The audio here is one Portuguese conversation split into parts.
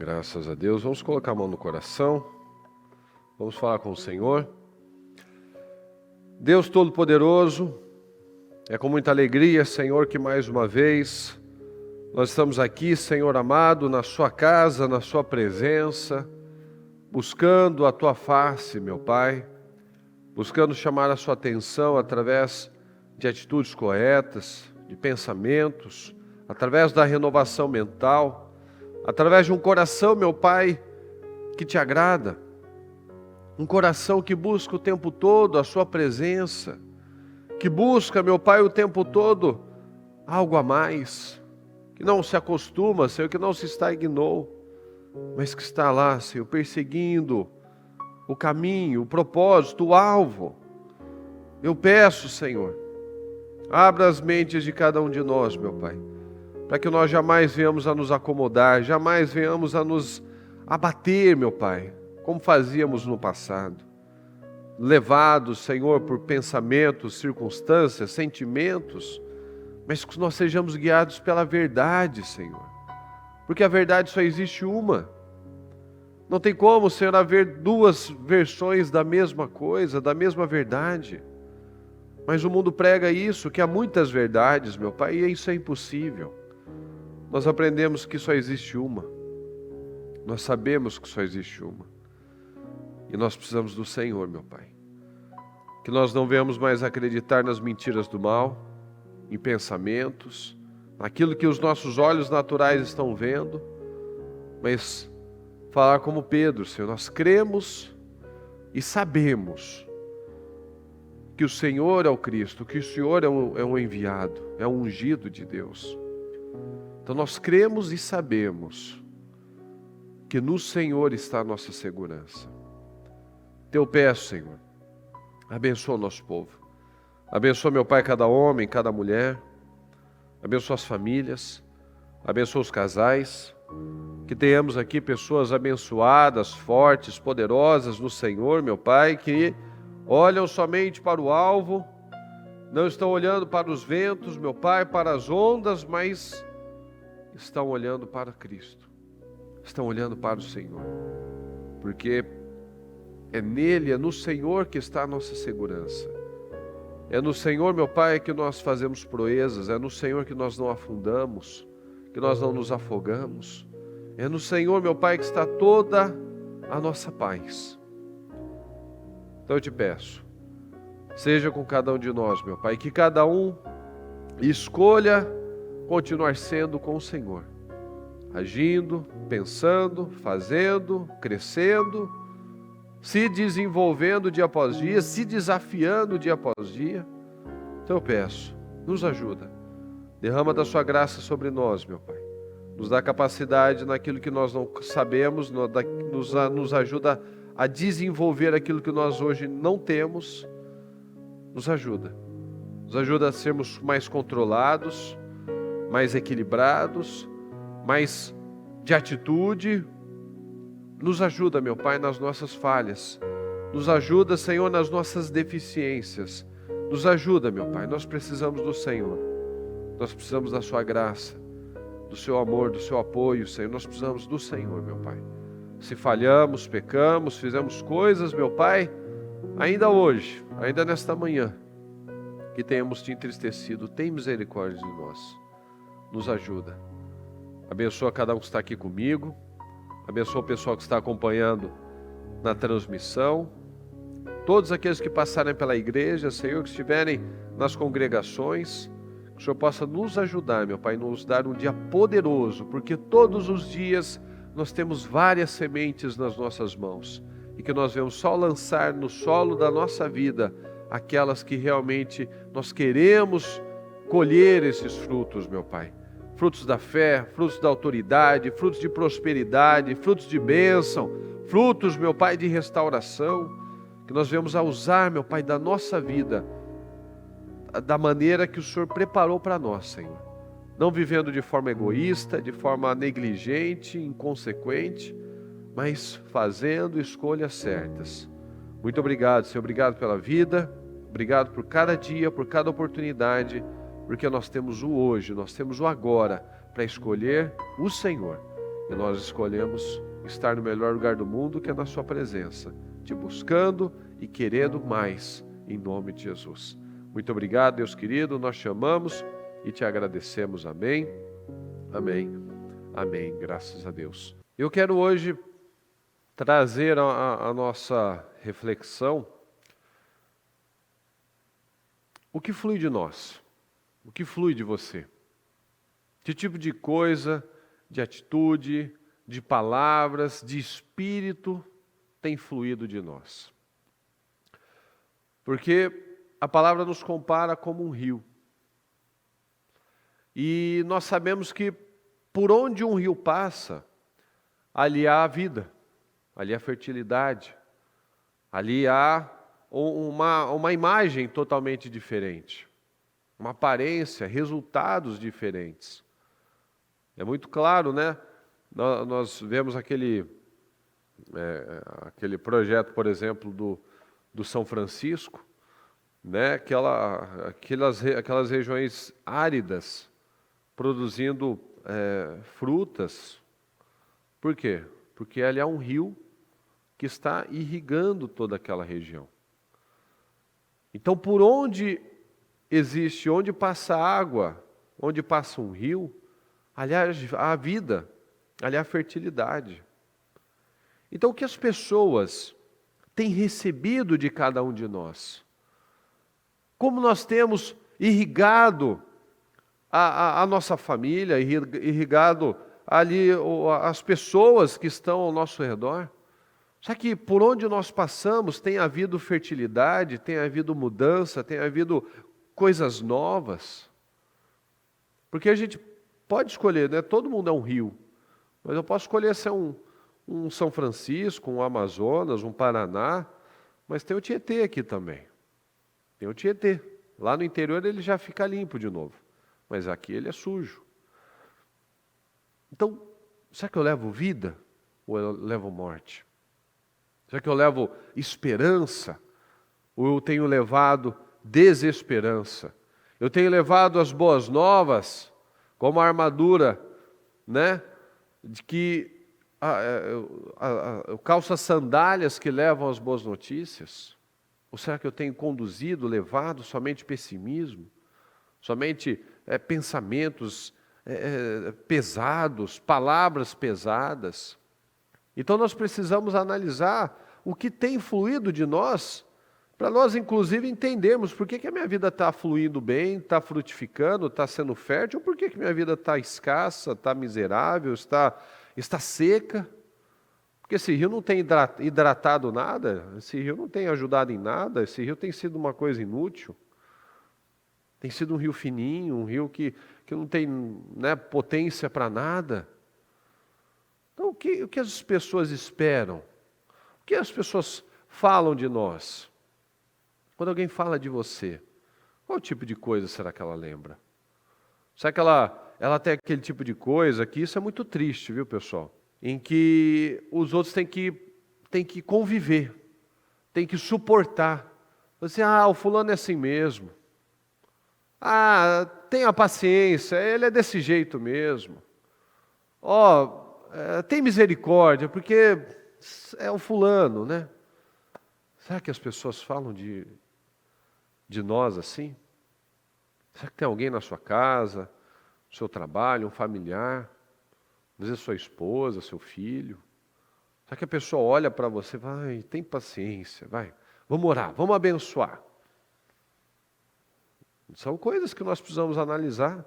Graças a Deus. Vamos colocar a mão no coração. Vamos falar com o Senhor. Deus Todo-Poderoso, é com muita alegria, Senhor, que mais uma vez nós estamos aqui, Senhor amado, na sua casa, na sua presença, buscando a tua face, meu Pai, buscando chamar a sua atenção através de atitudes corretas, de pensamentos, através da renovação mental, através de um coração, meu Pai, que te agrada, um coração que busca o tempo todo a sua presença, que busca, meu Pai, o tempo todo algo a mais, que não se acostuma, Senhor, que não se estagnou, mas que está lá, Senhor, perseguindo o caminho, o propósito, o alvo. Eu peço, Senhor, abra as mentes de cada um de nós, meu Pai, para que nós jamais venhamos a nos acomodar, jamais venhamos a nos abater, meu Pai, como fazíamos no passado. Levados, Senhor, por pensamentos, circunstâncias, sentimentos, mas que nós sejamos guiados pela verdade, Senhor. Porque a verdade só existe uma. Não tem como, Senhor, haver duas versões da mesma coisa, da mesma verdade. Mas o mundo prega isso, que há muitas verdades, meu Pai, e isso é impossível. Nós aprendemos que só existe uma. Nós sabemos que só existe uma. E nós precisamos do Senhor, meu Pai. Que nós não venhamos mais acreditar nas mentiras do mal, em pensamentos, naquilo que os nossos olhos naturais estão vendo, mas falar como Pedro, Senhor, nós cremos e sabemos que o Senhor é o Cristo, que o Senhor é um enviado, é um ungido de Deus. Então nós cremos e sabemos que no Senhor está a nossa segurança. Eu peço, Senhor, abençoa o nosso povo. Abençoa, meu Pai, cada homem, cada mulher. Abençoa as famílias. Abençoa os casais. Que tenhamos aqui pessoas abençoadas, fortes, poderosas no Senhor, meu Pai, que olham somente para o alvo, não estão olhando para os ventos, meu Pai, para as ondas, mas estão olhando para Cristo. Estão olhando para o Senhor. Porque é nele, é no Senhor que está a nossa segurança. É no Senhor, meu Pai, que nós fazemos proezas. É no Senhor que nós não afundamos, que nós não nos afogamos. É no Senhor, meu Pai, que está toda a nossa paz. Então eu te peço, seja com cada um de nós, meu Pai, que cada um escolha continuar sendo com o Senhor. Agindo, pensando, fazendo, crescendo, se desenvolvendo dia após dia, se desafiando dia após dia. Então eu peço, nos ajuda. Derrama da sua graça sobre nós, meu Pai. Nos dá capacidade naquilo que nós não sabemos, nos ajuda a desenvolver aquilo que nós hoje não temos. Nos ajuda. Nos ajuda a sermos mais controlados, mais equilibrados, mais de atitude. Nos ajuda, meu Pai, nas nossas falhas. Nos ajuda, Senhor, nas nossas deficiências. Nos ajuda, meu Pai. Nós precisamos do Senhor. Nós precisamos da sua graça, do seu amor, do seu apoio, Senhor. Nós precisamos do Senhor, meu Pai. Se falhamos, pecamos, fizemos coisas, meu Pai, ainda hoje, ainda nesta manhã, que tenhamos te entristecido, tem misericórdia de nós. Nos ajuda. Abençoa cada um que está aqui comigo. Abençoa o pessoal que está acompanhando na transmissão. Todos aqueles que passarem pela igreja, Senhor, que estiverem nas congregações, que o Senhor possa nos ajudar, meu Pai, nos dar um dia poderoso, porque todos os dias nós temos várias sementes nas nossas mãos e que nós vamos só lançar no solo da nossa vida aquelas que realmente nós queremos colher esses frutos, meu Pai. Frutos da fé, frutos da autoridade, frutos de prosperidade, frutos de bênção, frutos, meu Pai, de restauração, que nós venhamos a usar, meu Pai, da nossa vida, da maneira que o Senhor preparou para nós, Senhor. Não vivendo de forma egoísta, de forma negligente, inconsequente, mas fazendo escolhas certas. Muito obrigado, Senhor. Obrigado pela vida, obrigado por cada dia, por cada oportunidade, porque nós temos o hoje, nós temos o agora para escolher o Senhor E nós escolhemos estar no melhor lugar do mundo, que é na sua presença, te buscando e querendo mais, em nome de Jesus. Muito obrigado, Deus querido, nós te amamos e te agradecemos. Amém, amém, amém, graças a Deus. Eu quero hoje trazer a nossa reflexão, o que flui de nós, o que flui de você, que tipo de coisa, de atitude, de palavras, de espírito tem fluído de nós. Porque a palavra nos compara como um rio. E nós sabemos que por onde um rio passa, ali há a vida, ali há fertilidade, ali há uma imagem totalmente diferente, uma aparência, resultados diferentes. É muito claro, né? Nós vemos aquele projeto, por exemplo, do São Francisco, né? Aquelas regiões áridas produzindo frutas. Por quê? Porque ali há um rio que está irrigando toda aquela região. Então, por onde existe, onde passa água, onde passa um rio, ali há vida, ali há fertilidade. Então, o que as pessoas têm recebido de cada um de nós? Como nós temos irrigado a nossa família, irrigado ali as pessoas que estão ao nosso redor? Só que por onde nós passamos tem havido fertilidade, tem havido mudança, tem havido coisas novas. Porque a gente pode escolher, né? Todo mundo é um rio, mas eu posso escolher ser um São Francisco, um Amazonas, um Paraná, mas tem o Tietê aqui também. Tem o Tietê. Lá no interior ele já fica limpo de novo, mas aqui ele é sujo. Então, será que eu levo vida ou eu levo morte? Será que eu levo esperança ou eu tenho levado desesperança? Eu tenho levado as boas novas como a armadura, né? De que eu calço as sandálias que levam as boas notícias? Ou será que eu tenho conduzido, levado somente pessimismo? Somente pensamentos pesados, palavras pesadas? Então nós precisamos analisar o que tem fluído de nós, para nós inclusive entendermos por que a minha vida está fluindo bem, está frutificando, está sendo fértil, ou por que minha vida está escassa, está miserável, está seca. Porque esse rio não tem hidratado nada, esse rio não tem ajudado em nada, esse rio tem sido uma coisa inútil. Tem sido um rio fininho, um rio que não tem, né, potência para nada. Então, o que as pessoas esperam? O que as pessoas falam de nós? Quando alguém fala de você, qual tipo de coisa será que ela lembra? Será que ela tem aquele tipo de coisa que isso é muito triste, viu, pessoal? Em que os outros têm que conviver, têm que suportar. Você, o fulano é assim mesmo. Tenha paciência, ele é desse jeito mesmo. Tem misericórdia, porque é o fulano, né? Será que as pessoas falam de nós assim? Será que tem alguém na sua casa, no seu trabalho, um familiar, às vezes sua esposa, seu filho? Será que a pessoa olha para você e vai, tem paciência, vai, vamos orar, vamos abençoar? São coisas que nós precisamos analisar.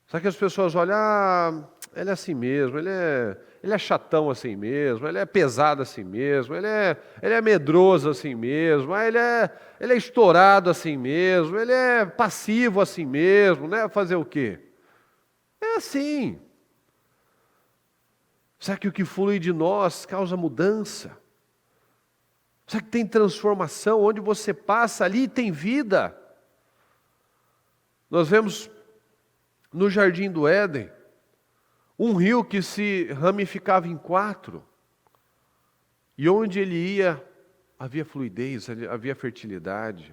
Será que as pessoas olham, ele é assim mesmo, ele é chatão assim mesmo, ele é pesado assim mesmo, ele é medroso assim mesmo, ele é estourado assim mesmo, ele é passivo assim mesmo, né? Fazer o quê? É assim. Será que o que flui de nós causa mudança? Será que tem transformação? Onde você passa, ali tem vida. Nós vemos no Jardim do Éden um rio que se ramificava em 4, e onde ele ia, havia fluidez, havia fertilidade,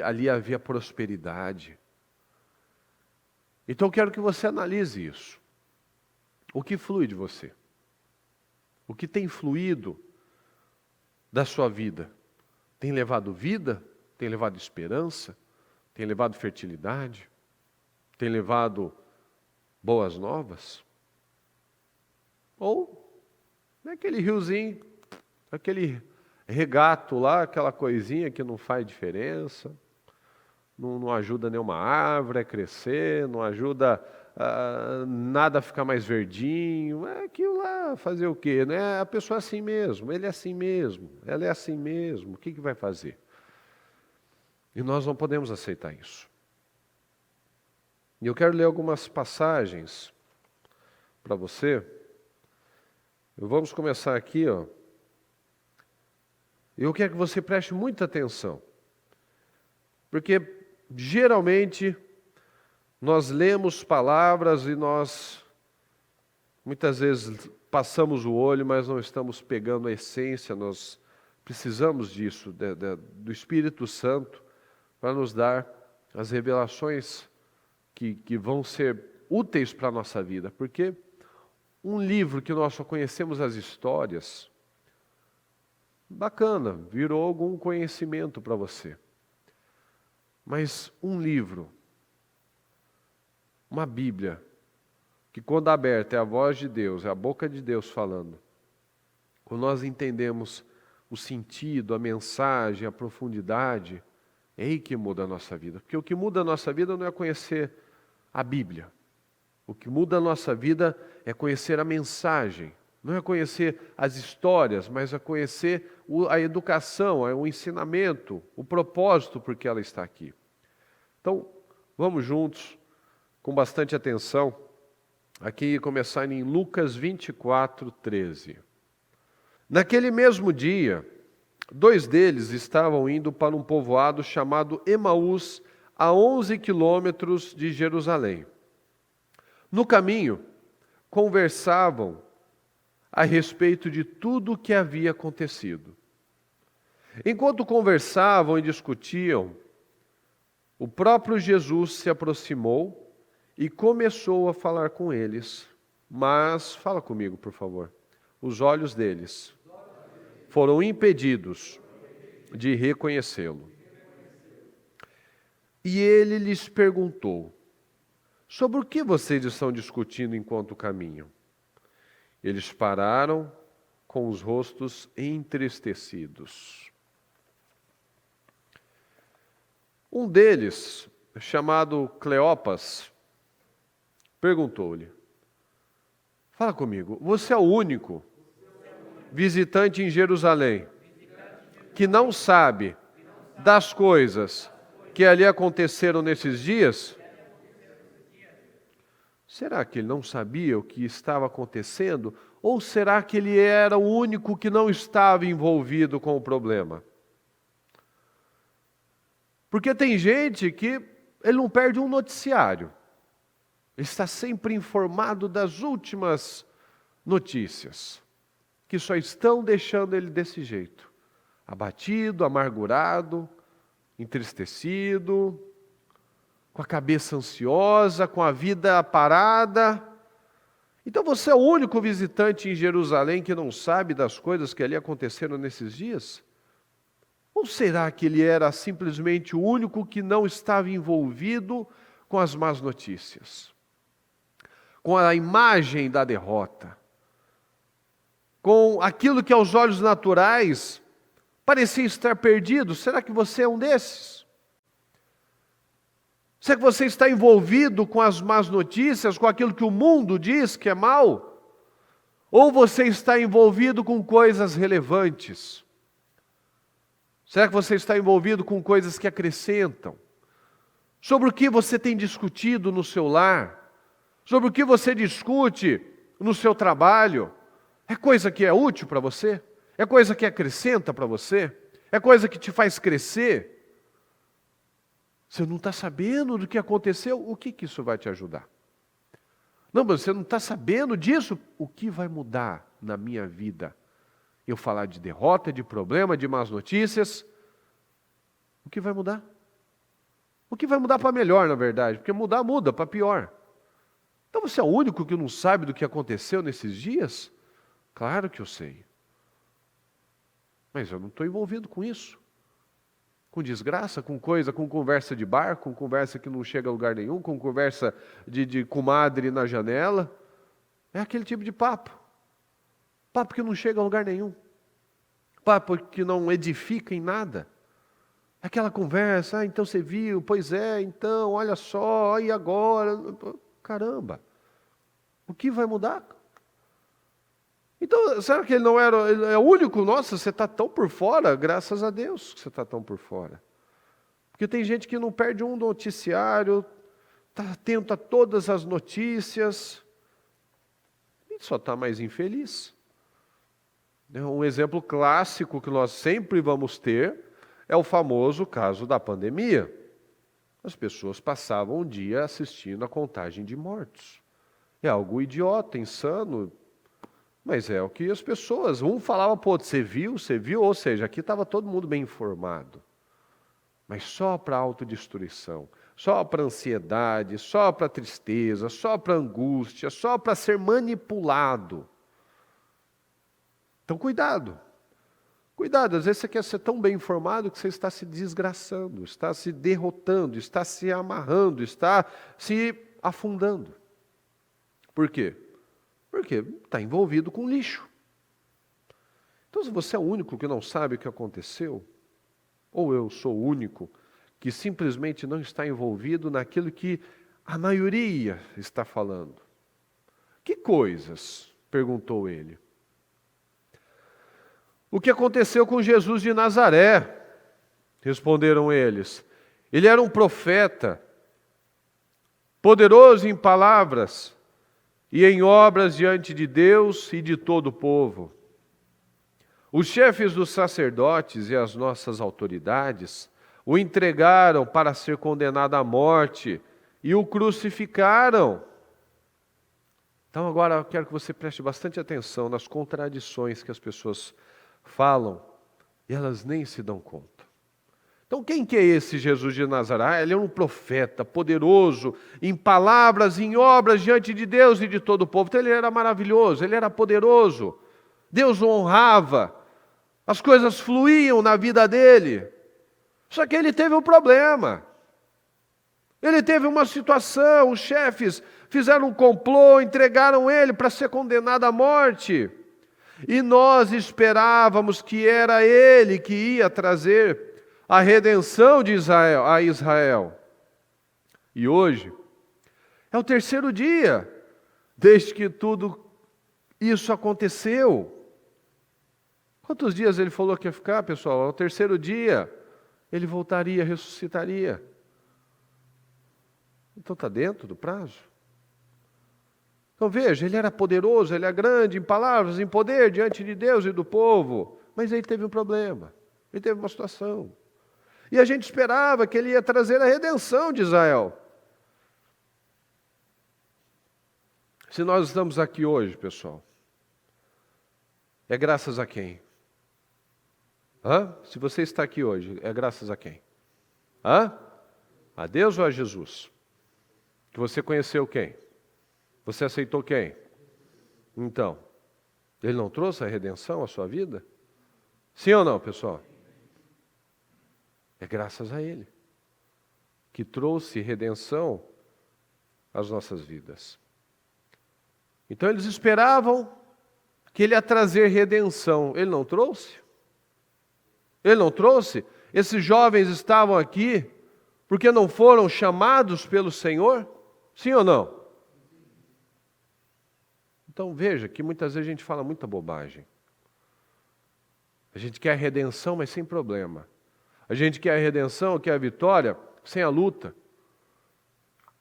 ali havia prosperidade. Então eu quero que você analise isso. O que flui de você? O que tem fluído da sua vida? Tem levado vida? Tem levado esperança? Tem levado fertilidade? Tem levado boas novas? Ou é aquele riozinho, aquele regato lá, aquela coisinha que não faz diferença, não ajuda nenhuma árvore a crescer, não ajuda nada a ficar mais verdinho, é aquilo lá, fazer o quê? Né? A pessoa é assim mesmo, ele é assim mesmo, ela é assim mesmo, o que vai fazer? E nós não podemos aceitar isso. E eu quero ler algumas passagens para você. Vamos começar aqui, ó. Eu quero que você preste muita atenção, porque geralmente nós lemos palavras e nós muitas vezes passamos o olho, mas não estamos pegando a essência. Nós precisamos disso, do Espírito Santo, para nos dar as revelações que vão ser úteis para a nossa vida. Porque um livro que nós só conhecemos as histórias, bacana, virou algum conhecimento para você. Mas um livro, uma Bíblia, que quando aberta é a voz de Deus, é a boca de Deus falando, quando nós entendemos o sentido, a mensagem, a profundidade, é aí que muda a nossa vida. Porque o que muda a nossa vida não é conhecer a Bíblia. O que muda a nossa vida é conhecer a mensagem. Não é conhecer as histórias, mas é conhecer a educação, o ensinamento, o propósito por que ela está aqui. Então, vamos juntos, com bastante atenção, aqui começar em Lucas 24, 13. Naquele mesmo dia, 2 deles estavam indo para um povoado chamado Emaús, a 11 quilômetros de Jerusalém. No caminho, conversavam a respeito de tudo o que havia acontecido. Enquanto conversavam e discutiam, o próprio Jesus se aproximou e começou a falar com eles. Mas, fala comigo, por favor, os olhos deles foram impedidos de reconhecê-lo. E ele lhes perguntou: sobre o que vocês estão discutindo enquanto caminham? Eles pararam com os rostos entristecidos. Um deles, chamado Cleopas, perguntou-lhe: fala comigo, você é o único visitante em Jerusalém que não sabe das coisas que ali aconteceram nesses dias? Será que ele não sabia o que estava acontecendo? Ou será que ele era o único que não estava envolvido com o problema? Porque tem gente que ele não perde um noticiário. Ele está sempre informado das últimas notícias, que só estão deixando ele desse jeito. Abatido, amargurado, entristecido, com a cabeça ansiosa, com a vida parada. Então você é o único visitante em Jerusalém que não sabe das coisas que ali aconteceram nesses dias? Ou será que ele era simplesmente o único que não estava envolvido com as más notícias? Com a imagem da derrota? Com aquilo que aos olhos naturais parecia estar perdido? Será que você é um desses? Será que você está envolvido com as más notícias, com aquilo que o mundo diz que é mal? Ou você está envolvido com coisas relevantes? Será que você está envolvido com coisas que acrescentam? Sobre o que você tem discutido no seu lar? Sobre o que você discute no seu trabalho? É coisa que é útil para você? É coisa que acrescenta para você? É coisa que te faz crescer? Você não está sabendo do que aconteceu? O que isso vai te ajudar? Não, mas você não está sabendo disso? O que vai mudar na minha vida? Eu falar de derrota, de problema, de más notícias? O que vai mudar? O que vai mudar para melhor, na verdade? Porque mudar, muda para pior. Então você é o único que não sabe do que aconteceu nesses dias? Claro que eu sei. Mas eu não estou envolvido com isso. Com desgraça, com coisa, com conversa de bar, com conversa que não chega a lugar nenhum, com conversa de comadre na janela. É aquele tipo de papo. Papo que não chega a lugar nenhum. Papo que não edifica em nada. Aquela conversa, então você viu, pois é, então, olha só, e agora? Caramba, o que vai mudar? Então, será que ele não era, ele é o único? Nossa, você está tão por fora, graças a Deus que você está tão por fora. Porque tem gente que não perde um noticiário, está atento a todas as notícias, e só está mais infeliz. Um exemplo clássico que nós sempre vamos ter é o famoso caso da pandemia. As pessoas passavam o dia assistindo a contagem de mortos. É algo idiota, insano, mas é o que as pessoas... Um falava para o outro, você viu? Ou seja, aqui estava todo mundo bem informado. Mas só para autodestruição, só para ansiedade, só para tristeza, só para angústia, só para ser manipulado. Então cuidado. Cuidado, às vezes você quer ser tão bem informado que você está se desgraçando, está se derrotando, está se amarrando, está se afundando. Por quê? Porque está envolvido com lixo. Então, se você é o único que não sabe o que aconteceu, ou eu sou o único que simplesmente não está envolvido naquilo que a maioria está falando. Que coisas? Perguntou ele. O que aconteceu com Jesus de Nazaré? Responderam eles. Ele era um profeta, poderoso em palavras e em obras diante de Deus e de todo o povo. Os chefes dos sacerdotes e as nossas autoridades o entregaram para ser condenado à morte e o crucificaram. Então agora eu quero que você preste bastante atenção nas contradições que as pessoas falam e elas nem se dão conta. Então quem que é esse Jesus de Nazaré? Ele é um profeta poderoso em palavras, em obras diante de Deus e de todo o povo. Então ele era maravilhoso, ele era poderoso. Deus o honrava. As coisas fluíam na vida dele. Só que ele teve um problema. Ele teve uma situação, os chefes fizeram um complô, entregaram ele para ser condenado à morte. E nós esperávamos que era ele que ia trazer a redenção de Israel. E hoje é o terceiro dia desde que tudo isso aconteceu. Quantos dias ele falou que ia ficar, pessoal? Ao terceiro dia ele voltaria, ressuscitaria. Então está dentro do prazo. Então veja, ele era poderoso, ele é grande em palavras, em poder diante de Deus e do povo. Mas ele teve um problema, ele teve uma situação. E a gente esperava que ele ia trazer a redenção de Israel. Se nós estamos aqui hoje, pessoal, é graças a quem? Se você está aqui hoje, é graças a quem? A Deus ou a Jesus? Que você conheceu quem? Você aceitou quem? Então, ele não trouxe a redenção à sua vida? Sim ou não, pessoal? É graças a ele que trouxe redenção às nossas vidas. Então eles esperavam que ele ia trazer redenção. Ele não trouxe? Ele não trouxe? Esses jovens estavam aqui porque não foram chamados pelo Senhor? Sim ou não? Então veja que muitas vezes a gente fala muita bobagem. A gente quer a redenção, mas sem problema. A gente quer a redenção, quer a vitória, sem a luta.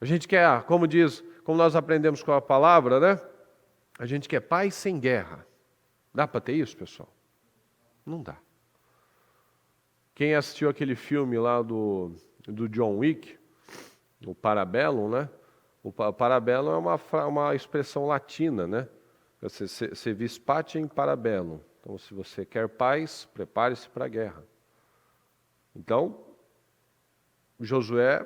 A gente quer, como nós aprendemos com a palavra, né? A gente quer paz sem guerra. Dá para ter isso, pessoal? Não dá. Quem assistiu aquele filme lá do John Wick, o Parabellum, né? O Parabellum é uma expressão latina, né? Se vis pacem parabellum. Então, se você quer paz, prepare-se para a guerra. Então, Josué,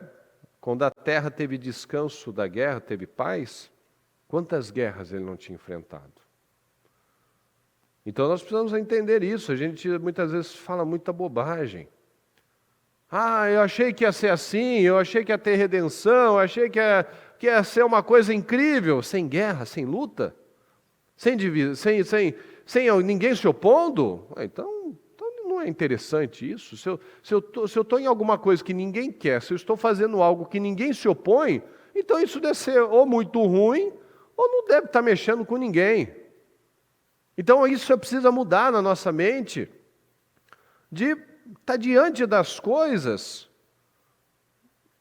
quando a terra teve descanso da guerra, teve paz, Quantas guerras ele não tinha enfrentado? Então nós precisamos entender isso. A gente muitas vezes fala muita bobagem. Eu achei que ia ser assim, eu achei que ia ter redenção, eu achei que ia ser uma coisa incrível. Sem guerra, sem luta, sem ninguém se opondo. Então não é interessante isso. Se eu estou em alguma coisa que ninguém quer, se eu estou fazendo algo que ninguém se opõe, então isso deve ser ou muito ruim, ou não deve estar mexendo com ninguém. Então isso precisa mudar na nossa mente, de estar diante das coisas.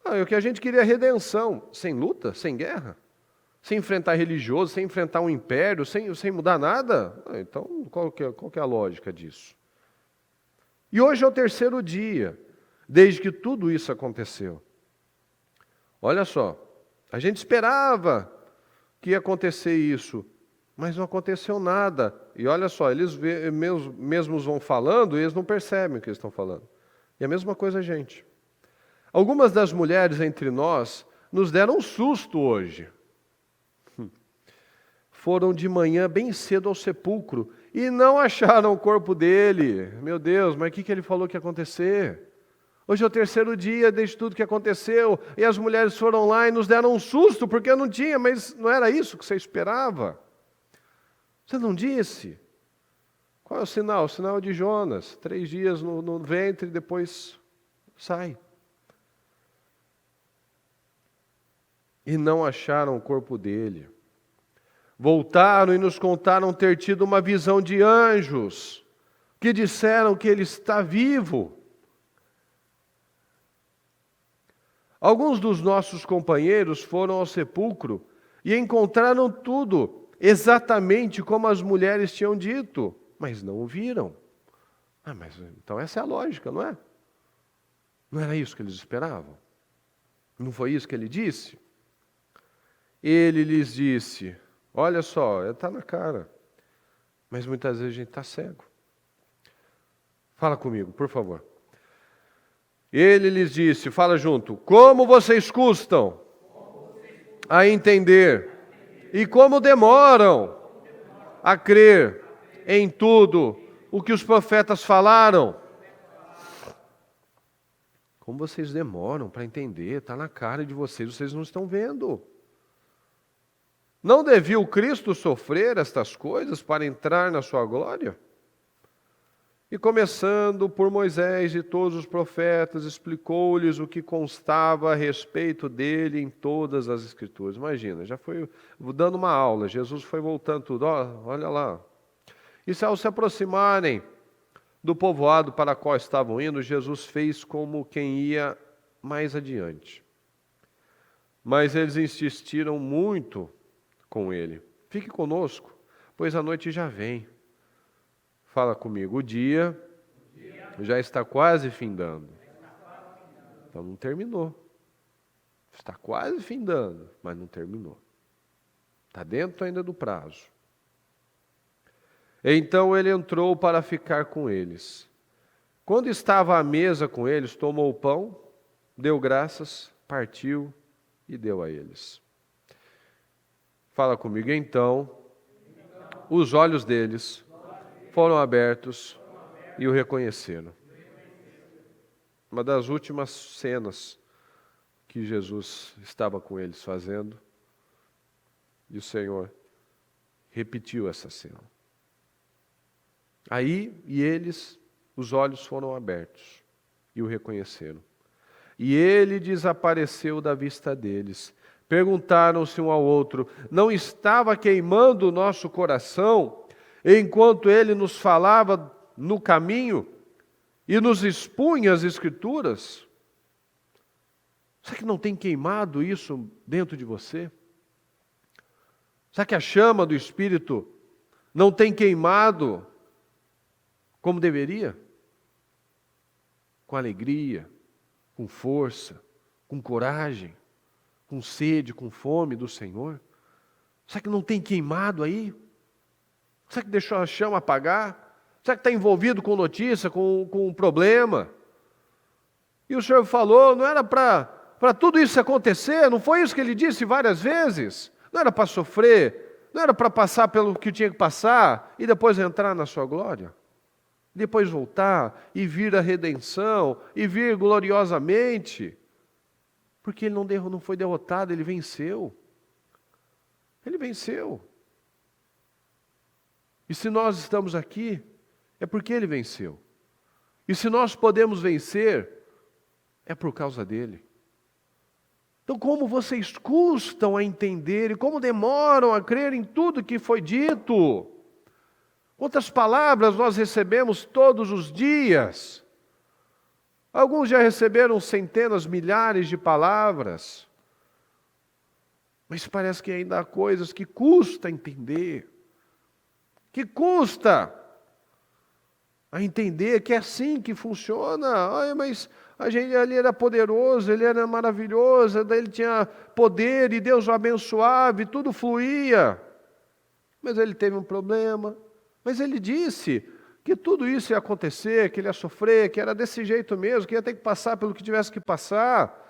O que a gente queria é redenção, sem luta, sem guerra, sem enfrentar religioso, sem enfrentar um império, sem mudar nada. Então qual que é a lógica disso? E hoje é o terceiro dia, desde que tudo isso aconteceu. Olha só, a gente esperava que ia acontecer isso, mas não aconteceu nada. E olha só, eles mesmos vão falando e eles não percebem o que eles estão falando. E a mesma coisa a gente. Algumas das mulheres entre nós nos deram um susto hoje. Foram de manhã bem cedo ao sepulcro e não acharam o corpo dele. Meu Deus, mas o que ele falou que ia acontecer? Hoje é o terceiro dia desde tudo que aconteceu, e as mulheres foram lá e nos deram um susto, porque não tinha, mas não era isso que você esperava. Você não disse? Qual é o sinal? O sinal de Jonas, 3 dias no ventre e depois sai. E não acharam o corpo dele. Voltaram e nos contaram ter tido uma visão de anjos, que disseram que ele está vivo. Alguns dos nossos companheiros foram ao sepulcro e encontraram tudo exatamente como as mulheres tinham dito, mas não o viram. Mas então essa é a lógica, não é? Não era isso que eles esperavam? Não foi isso que ele disse? Ele lhes disse, olha só, está na cara, mas muitas vezes a gente está cego. Fala comigo, por favor. Ele lhes disse, fala junto, como vocês custam a entender e como demoram a crer em tudo o que os profetas falaram. Como vocês demoram para entender, está na cara de vocês não estão vendo. Não devia o Cristo sofrer estas coisas para entrar na sua glória? E começando por Moisés e todos os profetas, explicou-lhes o que constava a respeito dele em todas as Escrituras. Imagina, já foi dando uma aula, Jesus foi voltando tudo, olha lá. E se ao se aproximarem do povoado para qual estavam indo, Jesus fez como quem ia mais adiante. Mas eles insistiram muito com ele. Fique conosco, pois a noite já vem. Fala comigo, o dia já está quase findando. Então não terminou. Está quase findando, mas não terminou. Está dentro ainda do prazo. Então ele entrou para ficar com eles. Quando estava à mesa com eles, tomou o pão, deu graças, partiu e deu a eles. Fala comigo, então, os olhos deles foram abertos e o reconheceram. Uma das últimas cenas que Jesus estava com eles fazendo, e o Senhor repetiu essa cena. Aí, os olhos foram abertos e o reconheceram. E ele desapareceu da vista deles. Perguntaram-se um ao outro, não estava queimando o nosso coração enquanto ele nos falava no caminho e nos expunha as Escrituras? Será que não tem queimado isso dentro de você? Será que a chama do Espírito não tem queimado como deveria? Com alegria, com força, com coragem, com sede, com fome do Senhor? Será que não tem queimado aí? Será que deixou a chama apagar? Será que está envolvido com notícia, com um problema? E o Senhor falou, não era para tudo isso acontecer? Não foi isso que Ele disse várias vezes? Não era para sofrer? Não era para passar pelo que tinha que passar e depois entrar na sua glória? Depois voltar e vir a redenção e vir gloriosamente? Porque ele não foi derrotado, ele venceu. Ele venceu. E se nós estamos aqui, é porque ele venceu. E se nós podemos vencer, é por causa dele. Então, como vocês custam a entender e como demoram a crer em tudo que foi dito? Quantas palavras nós recebemos todos os dias? Alguns já receberam centenas, milhares de palavras. Mas parece que ainda há coisas que custa entender. Que custa a entender que é assim que funciona. Ai, mas a gente ali era poderoso, ele era maravilhoso, ele tinha poder e Deus o abençoava e tudo fluía. Mas ele teve um problema. Mas ele disse que tudo isso ia acontecer, que ele ia sofrer, que era desse jeito mesmo, que ia ter que passar pelo que tivesse que passar.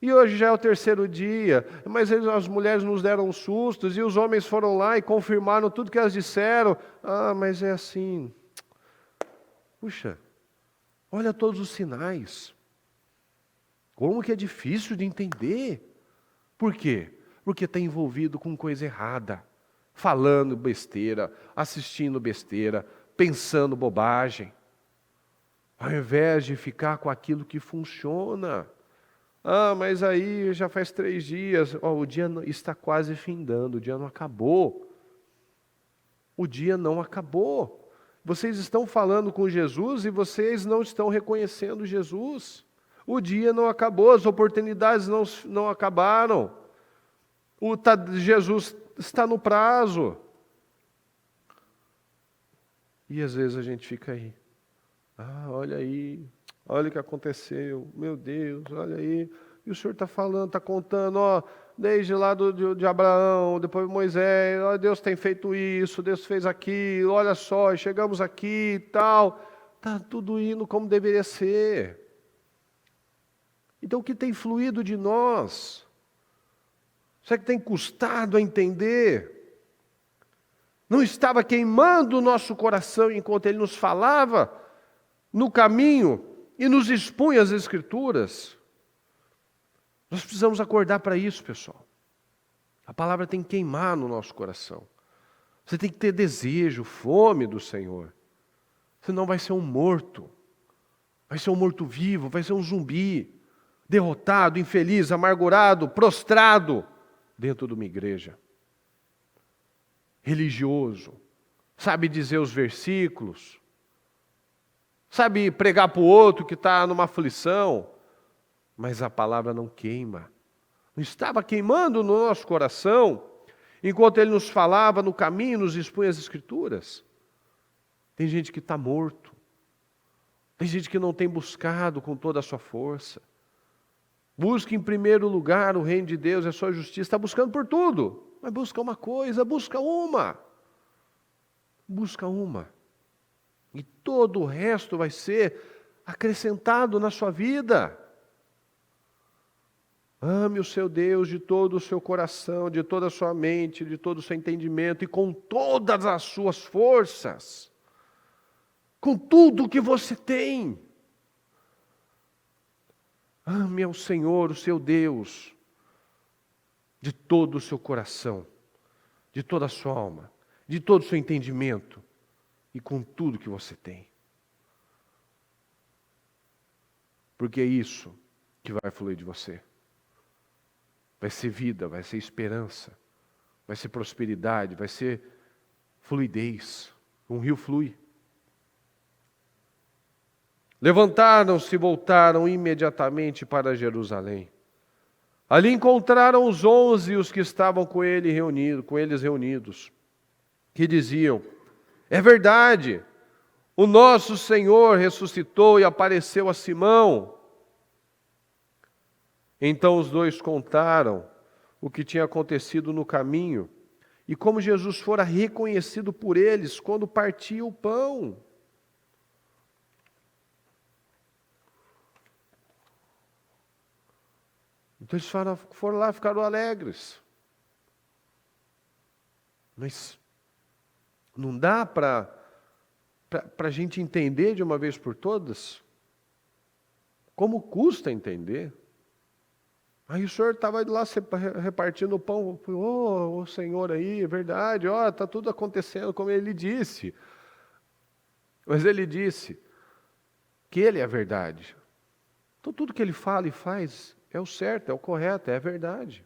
E hoje já é o terceiro dia, mas as mulheres nos deram sustos e os homens foram lá e confirmaram tudo que elas disseram. Ah, mas é assim. Puxa, olha todos os sinais. Como que é difícil de entender. Por quê? Porque está envolvido com coisa errada. Falando besteira, assistindo besteira, pensando bobagem. Ao invés de ficar com aquilo que funciona. Ah, mas aí já faz 3 dias. O dia está quase findando, o dia não acabou. O dia não acabou. Vocês estão falando com Jesus e vocês não estão reconhecendo Jesus. O dia não acabou, as oportunidades não acabaram. Jesus está no prazo. E às vezes a gente fica aí. Ah, olha aí, olha o que aconteceu. Meu Deus, olha aí. E o Senhor está falando, está contando, desde lá de Abraão, depois de Moisés, Deus tem feito isso, Deus fez aquilo, olha só, chegamos aqui e tal. Está tudo indo como deveria ser. Então o que tem fluído de nós? Será que tem custado a entender? Não estava queimando o nosso coração enquanto Ele nos falava no caminho e nos expunha as Escrituras? Nós precisamos acordar para isso, pessoal. A palavra tem que queimar no nosso coração. Você tem que ter desejo, fome do Senhor. Senão vai ser um morto. Vai ser um morto-vivo, vai ser um zumbi. Derrotado, infeliz, amargurado, prostrado dentro de uma igreja. Religioso. Sabe dizer os versículos. Sabe pregar para o outro que está numa aflição. Mas a palavra não queima. Não estava queimando no nosso coração, enquanto Ele nos falava no caminho, nos expunha as Escrituras. Tem gente que está morto. Tem gente que não tem buscado com toda a sua força. Busca em primeiro lugar o reino de Deus, a sua justiça. Está buscando por tudo. Mas busca uma coisa, busca uma. Busca uma. E todo o resto vai ser acrescentado na sua vida. Ame o seu Deus de todo o seu coração, de toda a sua mente, de todo o seu entendimento e com todas as suas forças. Com tudo que você tem. Ame ao Senhor, o seu Deus, de todo o seu coração, de toda a sua alma, de todo o seu entendimento e com tudo que você tem. Porque é isso que vai fluir de você. Vai ser vida, vai ser esperança, vai ser prosperidade, vai ser fluidez. Um rio flui. Levantaram-se e voltaram imediatamente para Jerusalém. Ali encontraram os 11 e os que estavam com eles reunidos, que diziam: é verdade, o nosso Senhor ressuscitou e apareceu a Simão. Então os dois contaram o que tinha acontecido no caminho e como Jesus fora reconhecido por eles quando partia o pão. Então eles foram lá, ficaram alegres. Mas não dá para a gente entender de uma vez por todas? Como custa entender? Aí o senhor estava lá repartindo o pão. O Senhor aí, é verdade, está tudo acontecendo como ele disse. Mas ele disse que ele é a verdade. Então tudo que ele fala e faz é o certo, é o correto, é a verdade.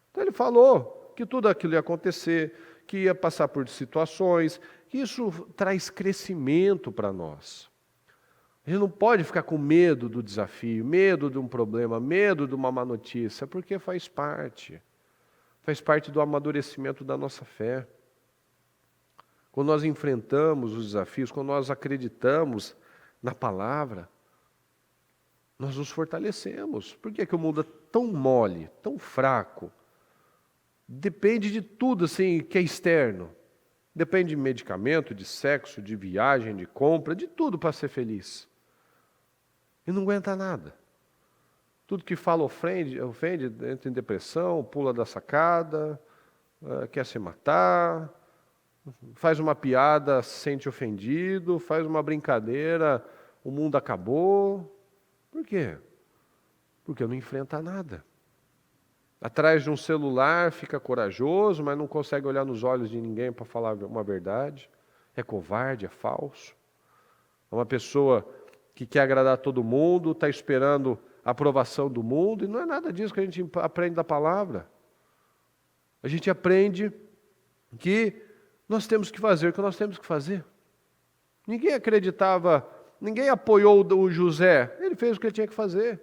Então ele falou que tudo aquilo ia acontecer, que ia passar por situações, que isso traz crescimento para nós. A gente não pode ficar com medo do desafio, medo de um problema, medo de uma má notícia, porque faz parte do amadurecimento da nossa fé. Quando nós enfrentamos os desafios, quando nós acreditamos na palavra, nós nos fortalecemos. Por que o mundo é tão mole, tão fraco? Depende de tudo assim que é externo. Depende de medicamento, de sexo, de viagem, de compra, de tudo para ser feliz. E não aguenta nada. Tudo que fala ofende, entra em depressão, pula da sacada, quer se matar, faz uma piada, se sente ofendido, faz uma brincadeira, o mundo acabou. Por quê? Porque não enfrenta nada. Atrás de um celular fica corajoso, mas não consegue olhar nos olhos de ninguém para falar uma verdade. É covarde, é falso. É uma pessoa que quer agradar todo mundo, está esperando a aprovação do mundo, e não é nada disso que a gente aprende da palavra. A gente aprende que nós temos que fazer o que nós temos que fazer. Ninguém acreditava, ninguém apoiou o José, ele fez o que ele tinha que fazer.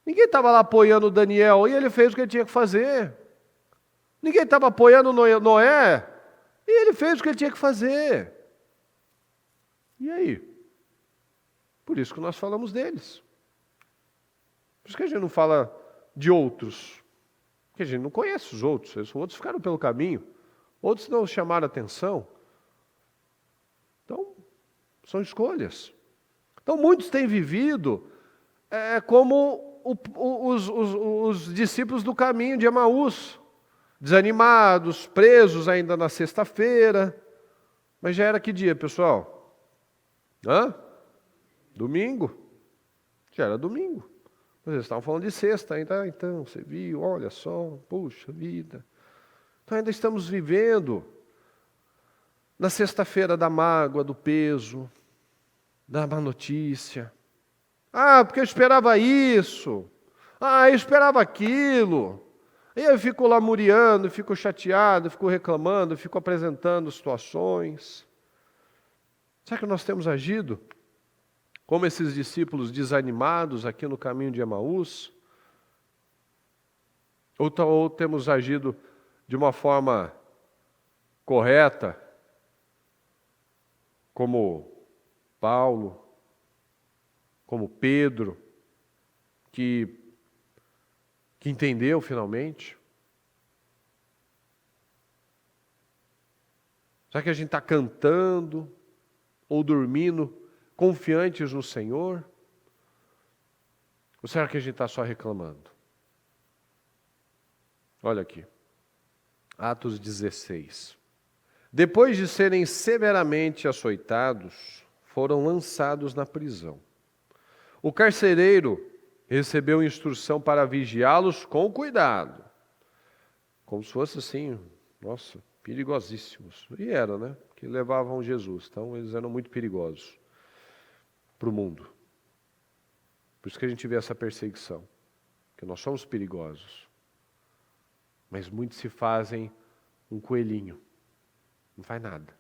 Ninguém estava lá apoiando o Daniel, e ele fez o que ele tinha que fazer. Ninguém estava apoiando Noé, e ele fez o que ele tinha que fazer. E aí? Por isso que nós falamos deles. Por isso que a gente não fala de outros. Porque a gente não conhece os outros. Os outros ficaram pelo caminho. Outros não chamaram atenção. Então, são escolhas. Então, muitos têm vivido como os discípulos do caminho de Emaús. Desanimados, presos ainda na sexta-feira. Mas já era que dia, pessoal? Domingo. Já era domingo. Mas eles estavam falando de sexta ainda. Então, você viu, olha só, puxa vida. Então ainda estamos vivendo na sexta-feira da mágoa, do peso, da má notícia. Porque eu esperava isso. Eu esperava aquilo. E eu fico lamuriando, fico chateado, fico reclamando, fico apresentando situações. Será que nós temos agido como esses discípulos desanimados aqui no caminho de Emaús? Ou temos agido de uma forma correta, como Paulo, como Pedro, que entendeu finalmente? Será que a gente está cantando ou dormindo confiantes no Senhor? Ou será que a gente está só reclamando? Olha aqui, Atos 16. Depois de serem severamente açoitados, foram lançados na prisão. O carcereiro recebeu instrução para vigiá-los com cuidado. Como se fosse assim, nossa, perigosíssimos. E era, né? Que levavam Jesus. Então eles eram muito perigosos para o mundo. Por isso que a gente vê essa perseguição. Porque nós somos perigosos. Mas muitos se fazem um coelhinho. Não faz nada.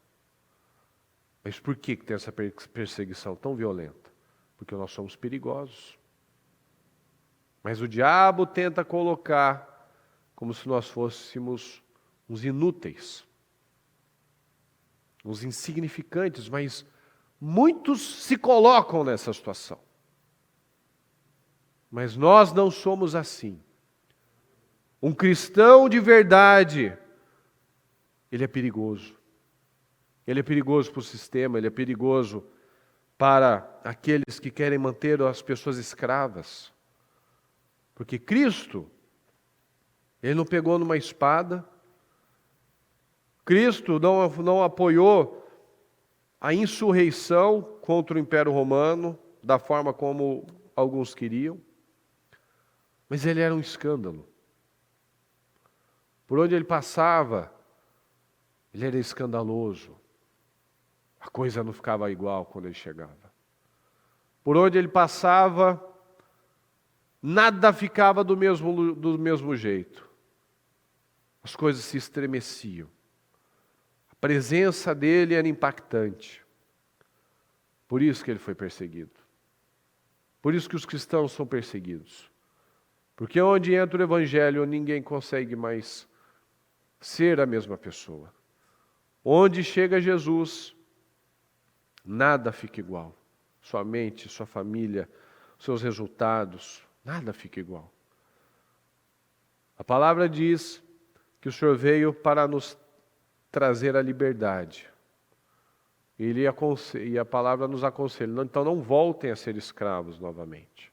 Mas por que tem essa perseguição tão violenta? Porque nós somos perigosos. Mas o diabo tenta colocar como se nós fôssemos uns inúteis, uns insignificantes, mas muitos se colocam nessa situação. Mas nós não somos assim. Um cristão de verdade, ele é perigoso. Ele é perigoso para o sistema, ele é perigoso para aqueles que querem manter as pessoas escravas. Porque Cristo, Ele não pegou numa espada, Cristo não apoiou a insurreição contra o Império Romano da forma como alguns queriam, mas ele era um escândalo. Por onde ele passava, ele era escandaloso. A coisa não ficava igual quando ele chegava. Por onde ele passava, nada ficava do mesmo jeito. As coisas se estremeciam. A presença dele era impactante. Por isso que ele foi perseguido. Por isso que os cristãos são perseguidos. Porque onde entra o Evangelho, ninguém consegue mais ser a mesma pessoa. Onde chega Jesus, nada fica igual. Sua mente, sua família, seus resultados, nada fica igual. A palavra diz que o Senhor veio para nos trazer a liberdade. E a palavra nos aconselha, então não voltem a ser escravos novamente.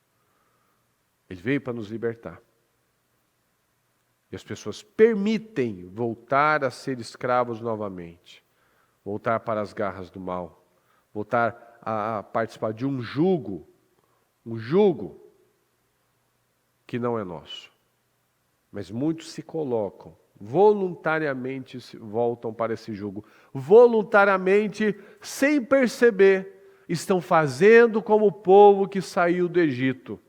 Ele veio para nos libertar. E as pessoas permitem voltar a ser escravos novamente. Voltar para as garras do mal. Voltar a participar de um jugo que não é nosso. Mas muitos se colocam, voluntariamente voltam para esse jugo. Voluntariamente, sem perceber, estão fazendo como o povo que saiu do Egito.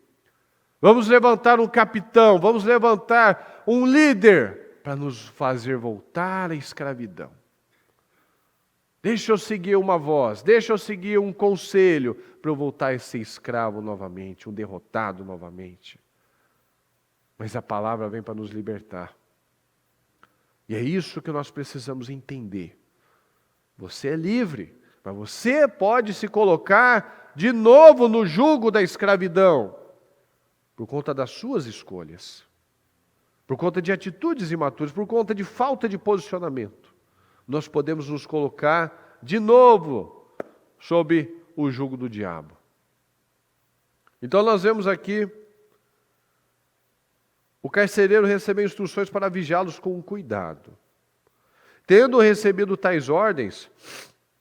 Vamos levantar um capitão, vamos levantar um líder para nos fazer voltar à escravidão. Deixa eu seguir uma voz, deixa eu seguir um conselho para eu voltar a ser escravo novamente, um derrotado novamente. Mas a palavra vem para nos libertar. E é isso que nós precisamos entender. Você é livre, mas você pode se colocar de novo no jugo da escravidão. Por conta das suas escolhas, por conta de atitudes imaturas, por conta de falta de posicionamento, nós podemos nos colocar de novo sob o jugo do diabo. Então nós vemos aqui o carcereiro recebeu instruções para vigiá-los com cuidado. Tendo recebido tais ordens,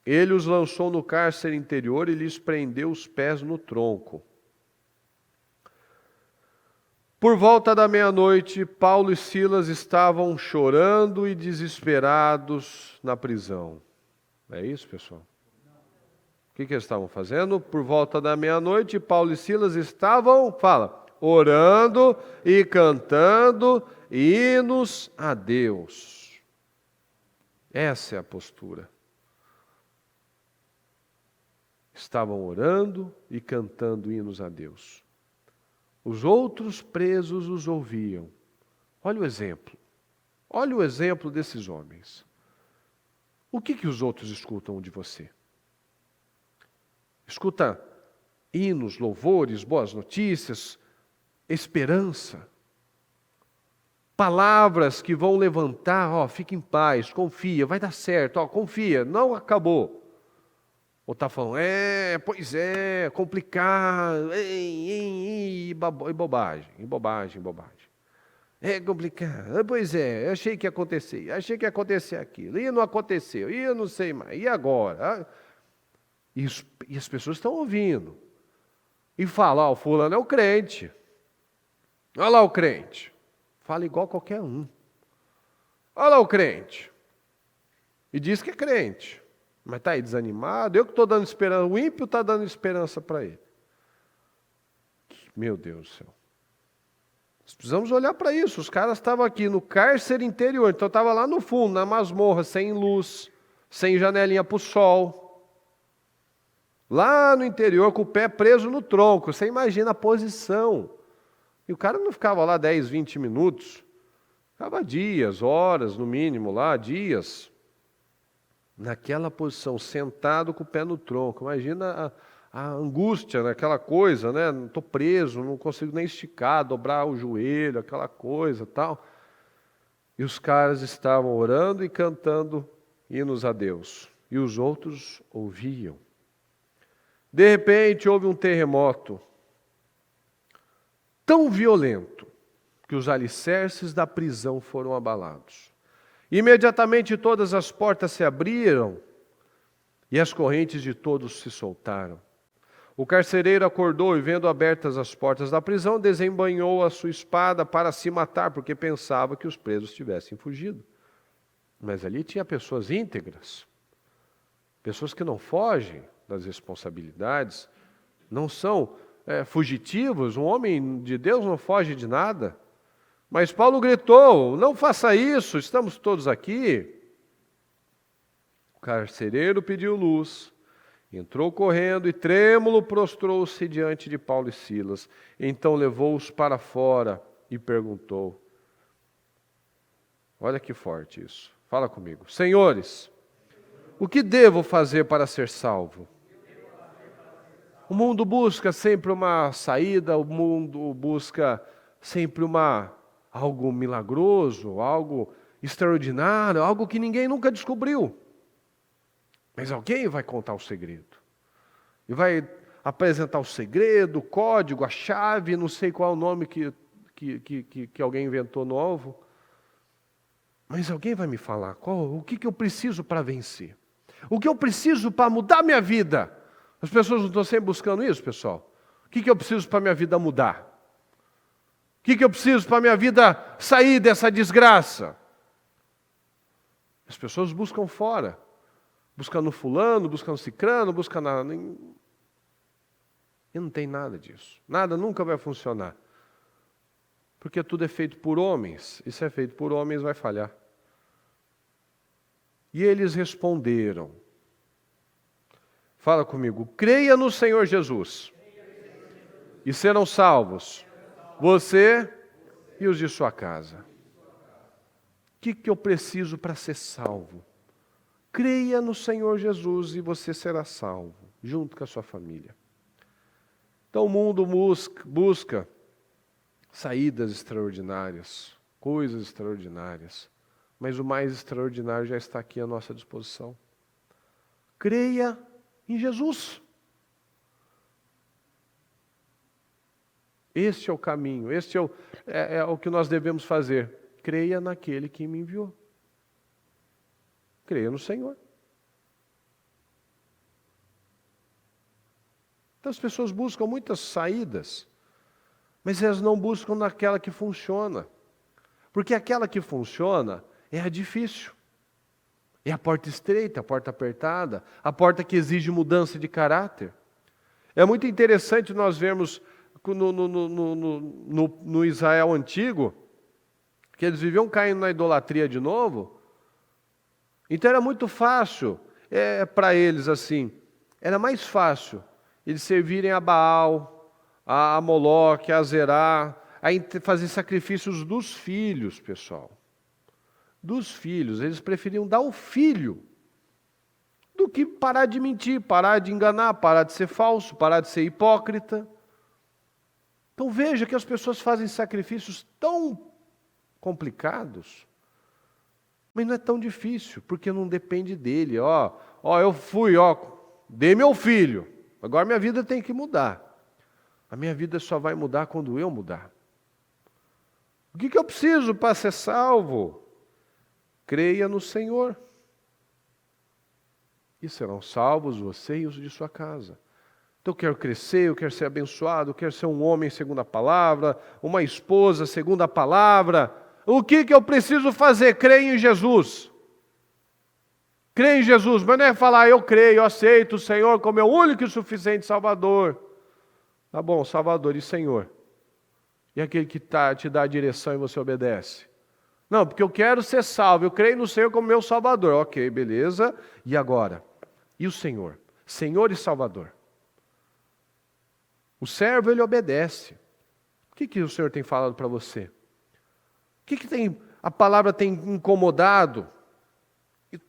ele os lançou no cárcere interior e lhes prendeu os pés no tronco. Por volta da meia-noite, Paulo e Silas estavam chorando e desesperados na prisão. É isso, pessoal? O que eles estavam fazendo? Por volta da meia-noite, Paulo e Silas estavam, orando e cantando hinos a Deus. Essa é a postura. Estavam orando e cantando hinos a Deus. Os outros presos os ouviam. Olha o exemplo. Olha o exemplo desses homens. O que os outros escutam de você? Escuta hinos, louvores, boas notícias, esperança. Palavras que vão levantar, fique em paz, confia, vai dar certo, confia, não acabou. Ou está falando, pois é, complicado, e bobagem. É complicado, pois é, achei que ia acontecer aquilo, e não aconteceu, e eu não sei mais, e agora? E as pessoas estão ouvindo. E falam, o fulano é o crente. Olha lá o crente. Fala igual qualquer um. Olha lá o crente. E diz que é crente. Mas está aí desanimado, eu que estou dando esperança, o ímpio está dando esperança para ele. Meu Deus do céu. Nós precisamos olhar para isso. Os caras estavam aqui no cárcere interior, então estava lá no fundo, na masmorra, sem luz, sem janelinha para o sol. Lá no interior, com o pé preso no tronco, você imagina a posição. E o cara não ficava lá 10, 20 minutos, ficava dias, horas no mínimo lá, dias. Naquela posição, sentado com o pé no tronco. Imagina a angústia, aquela coisa, né? Estou preso, não consigo nem esticar, dobrar o joelho, aquela coisa tal. E os caras estavam orando e cantando hinos a Deus. E os outros ouviam. De repente houve um terremoto tão violento que os alicerces da prisão foram abalados. Imediatamente todas as portas se abriram e as correntes de todos se soltaram. O carcereiro acordou e, vendo abertas as portas da prisão, desembainhou a sua espada para se matar, porque pensava que os presos tivessem fugido. Mas ali tinha pessoas íntegras, pessoas que não fogem das responsabilidades, não são fugitivos. Um homem de Deus não foge de nada. Mas Paulo gritou: não faça isso, estamos todos aqui. O carcereiro pediu luz, entrou correndo e trêmulo prostrou-se diante de Paulo e Silas. Então levou-os para fora e perguntou. Olha que forte isso. Fala comigo. Senhores, o que devo fazer para ser salvo? O mundo busca sempre uma saída, o mundo busca sempre algo milagroso, algo extraordinário, algo que ninguém nunca descobriu. Mas alguém vai contar o segredo. E vai apresentar o segredo, o código, a chave, não sei qual é o nome que alguém inventou novo. Mas alguém vai me falar o que eu preciso para vencer. O que eu preciso para mudar minha vida. As pessoas não estão sempre buscando isso, pessoal. O que eu preciso para minha vida mudar? O que eu preciso para minha vida sair dessa desgraça? As pessoas buscam fora. Buscando fulano, buscando cicrano, buscando nada. E não tem nada disso. Nada nunca vai funcionar. Porque tudo é feito por homens. E se é feito por homens, vai falhar. E eles responderam. Fala comigo. Creia no Senhor Jesus. E serão salvos. Você e os de sua casa. O que eu preciso para ser salvo? Creia no Senhor Jesus e você será salvo, junto com a sua família. Então o mundo busca saídas extraordinárias, coisas extraordinárias, mas o mais extraordinário já está aqui à nossa disposição. Creia em Jesus. Este é o caminho, este é o que nós devemos fazer. Creia naquele que me enviou. Creia no Senhor. Então as pessoas buscam muitas saídas, mas elas não buscam naquela que funciona. Porque aquela que funciona é a difícil. É a porta estreita, a porta apertada, a porta que exige mudança de caráter. É muito interessante nós vermos no Israel antigo, que eles viviam caindo na idolatria de novo. Então era muito fácil para eles assim, era mais fácil eles servirem a Baal, a Moloque, a Azerá, a fazer sacrifícios dos filhos, pessoal. Dos filhos, eles preferiam dar o filho do que parar de mentir, parar de enganar, parar de ser falso, parar de ser hipócrita. Então veja que as pessoas fazem sacrifícios tão complicados, mas não é tão difícil, porque não depende dele. Eu fui, dei meu filho, agora minha vida tem que mudar. A minha vida só vai mudar quando eu mudar. O que eu preciso para ser salvo? Creia no Senhor. E serão salvos você e os de sua casa. Então eu quero crescer, eu quero ser abençoado, eu quero ser um homem segundo a palavra, uma esposa segundo a palavra. O que eu preciso fazer? Creia em Jesus. Creia em Jesus, mas não é falar eu creio, eu aceito o Senhor como meu único e suficiente Salvador. Tá bom, Salvador e Senhor. E aquele que te dá a direção e você obedece. Não, porque eu quero ser salvo, eu creio no Senhor como meu Salvador. Ok, beleza. E agora? E o Senhor? Senhor e Salvador. O servo, ele obedece. O que o Senhor tem falado para você? O que a palavra tem incomodado?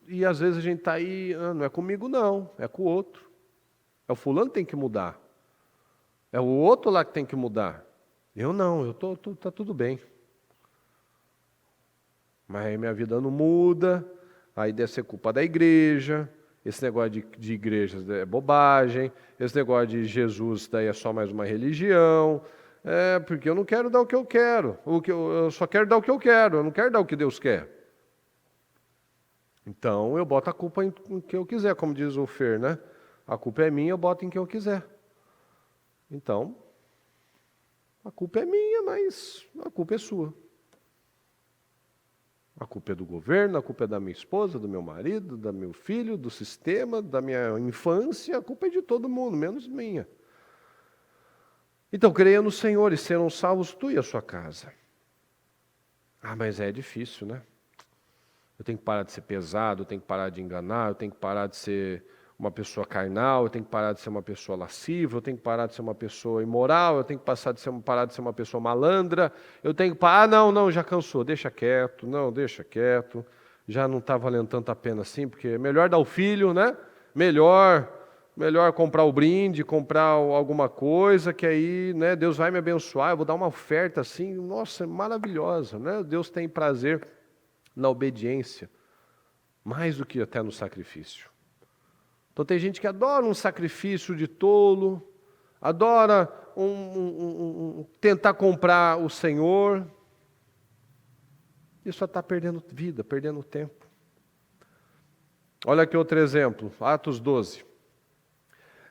E às vezes a gente está aí, não é comigo não, é com o outro. É o fulano que tem que mudar. É o outro lá que tem que mudar. Eu não, tá tudo bem. Mas aí minha vida não muda, aí deve ser culpa da igreja, esse negócio de igrejas é bobagem, esse negócio de Jesus daí é só mais uma religião, porque eu não quero dar o que eu quero, eu só quero dar o que eu quero, eu não quero dar o que Deus quer. Então eu boto a culpa em quem eu quiser, como diz o Fer, né? A culpa é minha, eu boto em quem eu quiser. Então, a culpa é minha, mas a culpa é sua. A culpa é do governo, a culpa é da minha esposa, do meu marido, do meu filho, do sistema, da minha infância, a culpa é de todo mundo, menos minha. Então, creia no Senhor e serão salvos tu e a sua casa. Ah, mas é difícil, né? Eu tenho que parar de ser pesado, eu tenho que parar de enganar, eu tenho que parar de ser uma pessoa carnal, eu tenho que parar de ser uma pessoa lasciva, eu tenho que parar de ser uma pessoa imoral, eu tenho que parar de ser uma pessoa malandra, eu tenho que parar, não, já cansou, deixa quieto, deixa quieto, já não está valendo tanto a pena assim, porque é melhor dar o filho, né? Melhor comprar o brinde, comprar alguma coisa, que aí, né, Deus vai me abençoar, eu vou dar uma oferta assim, nossa, maravilhosa, né? Deus tem prazer na obediência, mais do que até no sacrifício. Então tem gente que adora um sacrifício de tolo, adora tentar comprar o Senhor, e só está perdendo vida, perdendo tempo. Olha aqui outro exemplo, Atos 12.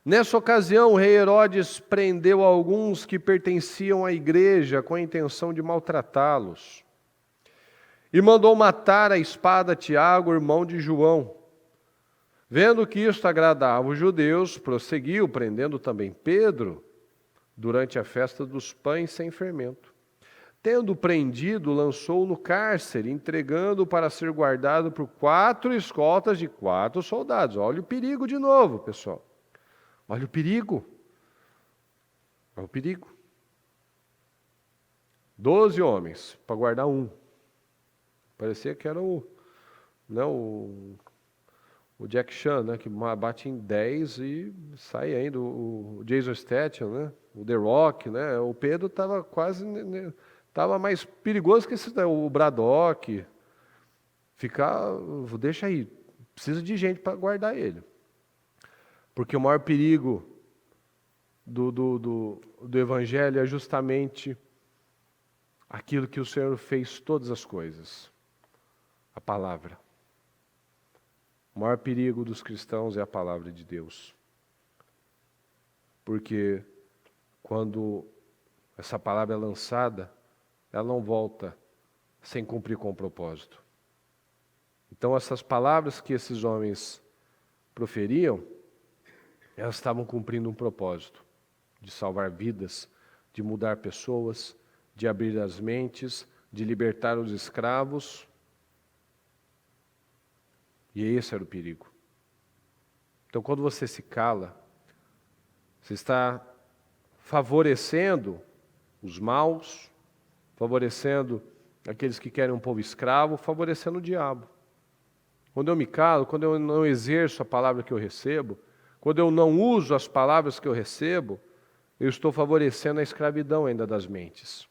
Nessa ocasião, o rei Herodes prendeu alguns que pertenciam à igreja com a intenção de maltratá-los. E mandou matar à espada Tiago, irmão de João. Vendo que isto agradava os judeus, prosseguiu, prendendo também Pedro, durante a festa dos pães sem fermento. Tendo prendido, lançou-o no cárcere, entregando-o para ser guardado por 4 escoltas de 4 soldados. Olha o perigo de novo, pessoal. Olha o perigo. Olha o perigo. 12 homens para guardar um. Parecia que era o Jack Chan, né, que bate em 10 e sai ainda. O Jason Statham, né, o The Rock, né, o Pedro estava quase, estava mais perigoso que o Braddock. Deixa aí, precisa de gente para guardar ele. Porque o maior perigo do Evangelho é justamente aquilo que o Senhor fez todas as coisas. A palavra. O maior perigo dos cristãos é a palavra de Deus. Porque quando essa palavra é lançada, ela não volta sem cumprir com o propósito. Então essas palavras que esses homens proferiam, elas estavam cumprindo um propósito de salvar vidas, de mudar pessoas, de abrir as mentes, de libertar os escravos. E esse era o perigo. Então, quando você se cala, você está favorecendo os maus, favorecendo aqueles que querem um povo escravo, favorecendo o diabo. Quando eu me calo, quando eu não exerço a palavra que eu recebo, quando eu não uso as palavras que eu recebo, eu estou favorecendo a escravidão ainda das mentes.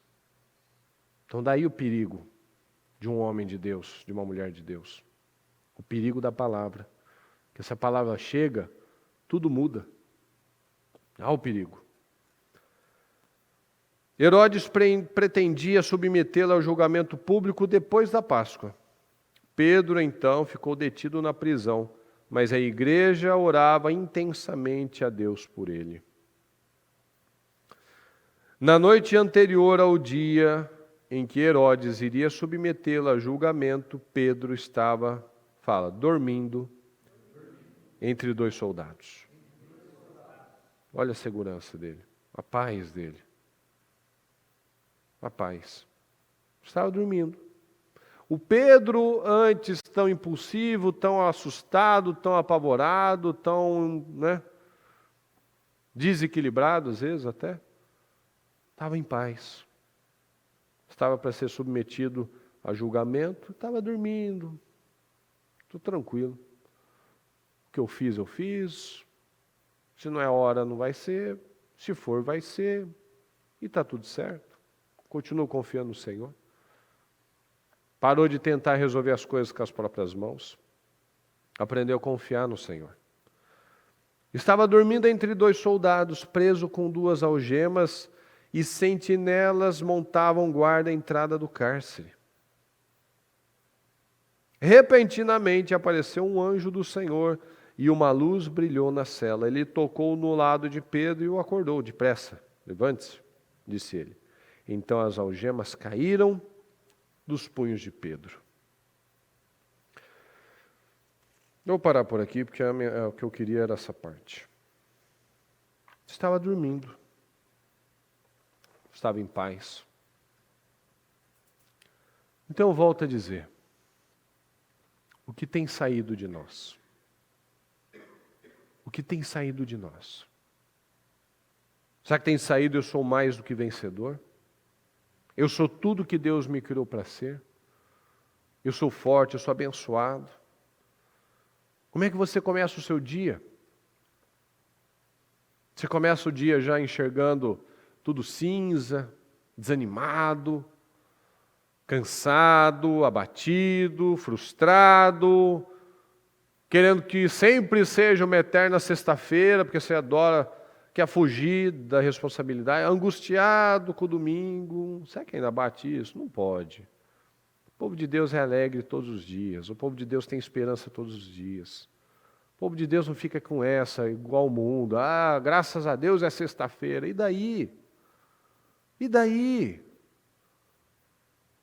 Então daí o perigo de um homem de Deus, de uma mulher de Deus. O perigo da palavra. Que essa palavra chega, tudo muda. Há o perigo. Herodes pretendia submetê-la ao julgamento público depois da Páscoa. Pedro, então, ficou detido na prisão, mas a igreja orava intensamente a Deus por ele. Na noite anterior ao dia em que Herodes iria submetê-la a julgamento, Pedro estava, dormindo entre 2 soldados. Olha a segurança dele, a paz dele. A paz. Estava dormindo. O Pedro, antes tão impulsivo, tão assustado, tão apavorado, tão, desequilibrado às vezes até, estava em paz. Estava para ser submetido a julgamento, estava dormindo. Estou tranquilo. O que eu fiz. Se não é hora, não vai ser. Se for, vai ser. E está tudo certo. Continuo confiando no Senhor. Parou de tentar resolver as coisas com as próprias mãos. Aprendeu a confiar no Senhor. Estava dormindo entre 2 soldados, preso com 2 algemas, e sentinelas montavam guarda à entrada do cárcere. Repentinamente apareceu um anjo do Senhor e uma luz brilhou na cela. Ele tocou no lado de Pedro e o acordou. Depressa, levante-se, disse ele. Então as algemas caíram dos punhos de Pedro. Eu vou parar por aqui, porque o que eu queria era essa parte. Estava dormindo. Estava em paz. Então eu volto a dizer. O que tem saído de nós? O que tem saído de nós? Será que tem saído eu sou mais do que vencedor? Eu sou tudo que Deus me criou para ser? Eu sou forte, eu sou abençoado? Como é que você começa o seu dia? Você começa o dia já enxergando tudo cinza, desanimado, cansado, abatido, frustrado, querendo que sempre seja uma eterna sexta-feira, porque você adora, quer fugir da responsabilidade, angustiado com o domingo. Será que ainda bate isso? Não pode. O povo de Deus é alegre todos os dias, o povo de Deus tem esperança todos os dias. O povo de Deus não fica com essa, igual o mundo. Ah, graças a Deus é sexta-feira. E daí? E daí?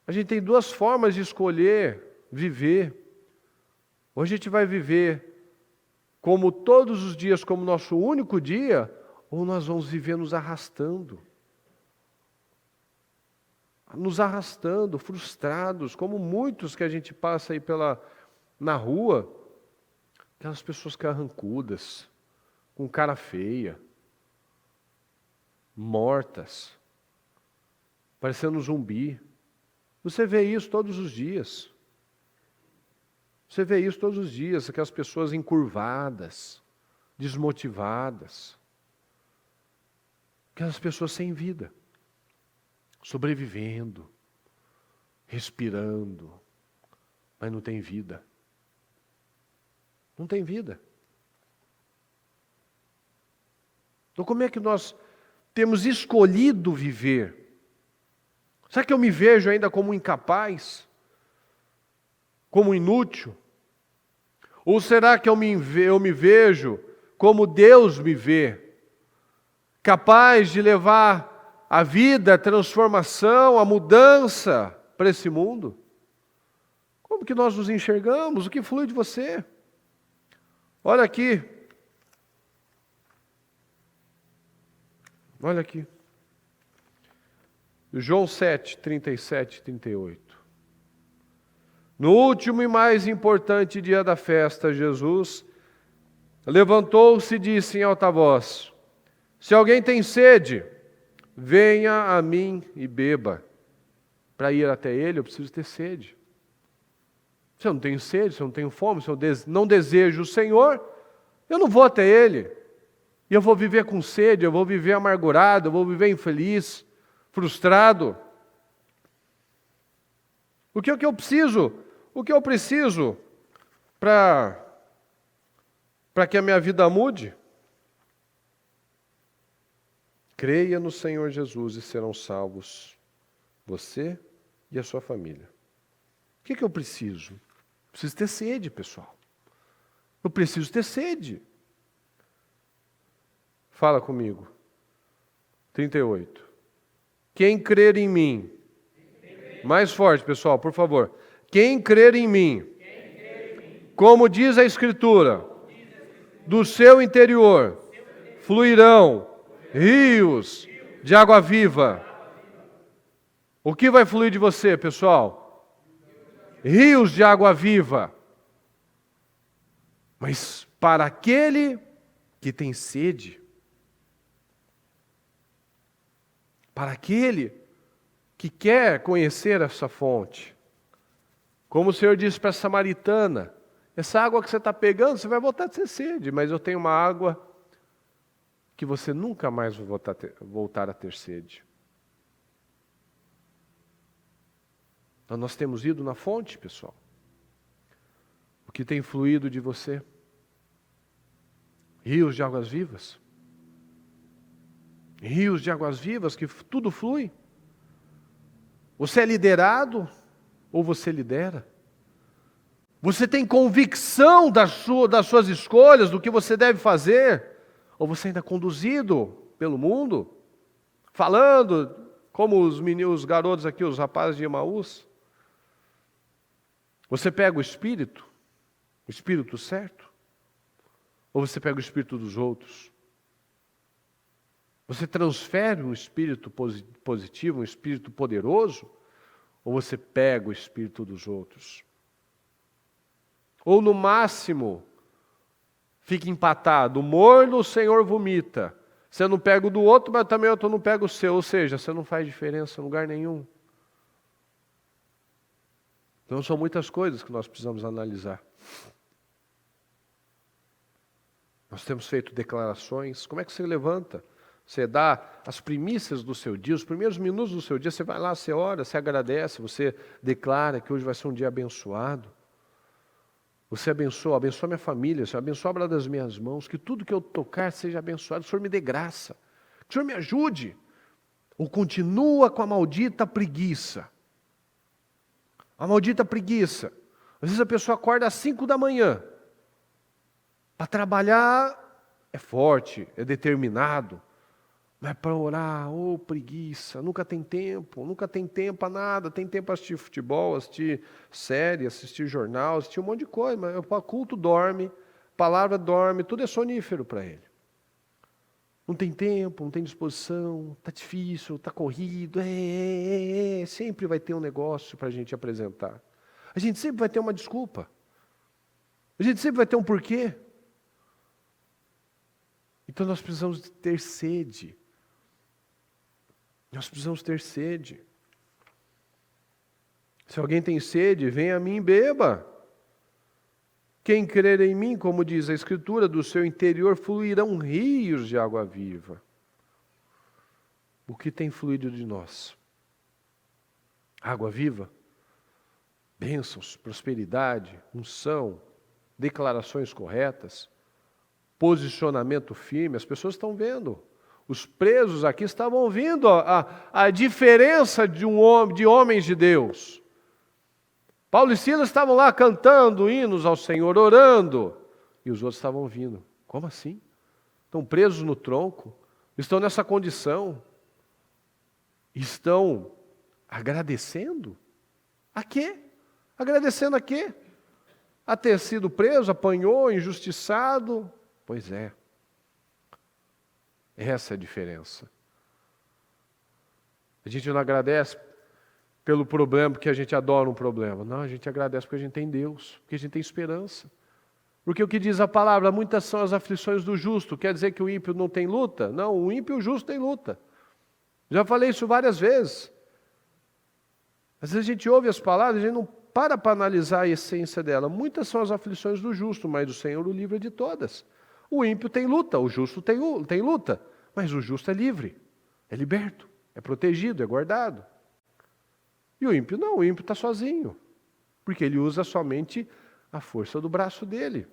A gente tem duas formas de escolher viver. Ou a gente vai viver como todos os dias, como nosso único dia, ou nós vamos viver nos arrastando. Nos arrastando, frustrados, como muitos que a gente passa aí na rua, aquelas pessoas carrancudas, com cara feia, mortas, parecendo um zumbi. Você vê isso todos os dias. Você vê isso todos os dias, aquelas pessoas encurvadas, desmotivadas. Aquelas pessoas sem vida, sobrevivendo, respirando, mas não tem vida. Não tem vida. Então como é que nós temos escolhido viver? Será que eu me vejo ainda como incapaz? Como inútil? Ou será que eu me vejo como Deus me vê? Capaz de levar a vida, a transformação, a mudança para esse mundo? Como que nós nos enxergamos? O que flui de você? Olha aqui. Olha aqui. João 7, 37 e 38. No último e mais importante dia da festa, Jesus levantou-se e disse em alta voz: se alguém tem sede, venha a mim e beba. Para ir até ele, eu preciso ter sede. Se eu não tenho sede, se eu não tenho fome, se eu não desejo o Senhor, eu não vou até ele. E eu vou viver com sede, eu vou viver amargurado, eu vou viver infeliz, frustrado. O que eu preciso? O que eu preciso para que a minha vida mude? Creia no Senhor Jesus e serão salvos você e a sua família. O que eu preciso? Preciso ter sede, pessoal. Eu preciso ter sede. Fala comigo. 38. Quem crer em mim. Mais forte, pessoal, por favor. Quem crer em mim. Como diz a Escritura, do seu interior fluirão rios de água viva. O que vai fluir de você, pessoal? Rios de água viva. Mas para aquele que tem sede, para aquele que quer conhecer essa fonte, como o Senhor disse para a samaritana, essa água que você está pegando, você vai voltar a ter sede, mas eu tenho uma água que você nunca mais vai voltar a ter sede. Então nós temos ido na fonte, pessoal. O que tem fluído de você? Rios de águas vivas. Rios de águas vivas que tudo flui. Você é liderado ou você lidera? Você tem convicção das suas escolhas, do que você deve fazer? Ou você ainda é conduzido pelo mundo, falando como os garotos aqui, os rapazes de Emaús? Você pega o Espírito certo? Ou você pega o Espírito dos outros? Você transfere um Espírito positivo, um Espírito poderoso? Ou você pega o Espírito dos outros? Ou no máximo, fica empatado. Morno o Senhor vomita. Você não pega o do outro, mas também o outro não pega o seu. Ou seja, você não faz diferença em lugar nenhum. Então são muitas coisas que nós precisamos analisar. Nós temos feito declarações. Como é que você levanta? Você dá as primícias do seu dia, os primeiros minutos do seu dia, você vai lá, você ora, você agradece, você declara que hoje vai ser um dia abençoado. Você abençoa minha família, Senhor, abençoa a obra das minhas mãos, que tudo que eu tocar seja abençoado, o Senhor me dê graça, que o Senhor me ajude. Ou continua com a maldita preguiça. A maldita preguiça. Às vezes a pessoa acorda às 5 da manhã. Para trabalhar é forte, é determinado. Mas para orar, preguiça, nunca tem tempo para nada, tem tempo para assistir futebol, assistir série, assistir jornal, assistir um monte de coisa, mas o culto dorme, palavra dorme, tudo é sonífero para ele. Não tem tempo, não tem disposição, está difícil, está corrido, sempre vai ter um negócio para a gente apresentar. A gente sempre vai ter uma desculpa, a gente sempre vai ter um porquê. Então nós precisamos ter sede. Nós precisamos ter sede. Se alguém tem sede, venha a mim e beba. Quem crer em mim, como diz a Escritura, do seu interior fluirão rios de água viva. O que tem fluído de nós? Água viva? Bênçãos, prosperidade, unção, declarações corretas, posicionamento firme. As pessoas estão vendo. Os presos aqui estavam ouvindo a diferença de homens de Deus. Paulo e Silas estavam lá cantando hinos ao Senhor, orando. E os outros estavam ouvindo. Como assim? Estão presos no tronco, estão nessa condição. Estão agradecendo? A quê? Agradecendo a quê? A ter sido preso, apanhou, injustiçado? Pois é. Essa é a diferença. A gente não agradece pelo problema porque a gente adora um problema. Não, a gente agradece porque a gente tem Deus, porque a gente tem esperança. Porque o que diz a palavra, muitas são as aflições do justo. Quer dizer que o ímpio não tem luta? Não, o ímpio e o justo têm luta. Já falei isso várias vezes. Às vezes a gente ouve as palavras, a gente não para analisar a essência dela. Muitas são as aflições do justo, mas o Senhor o livra de todas. O ímpio tem luta, o justo tem luta, mas o justo é livre, é liberto, é protegido, é guardado. E o ímpio não, o ímpio está sozinho, porque ele usa somente a força do braço dele.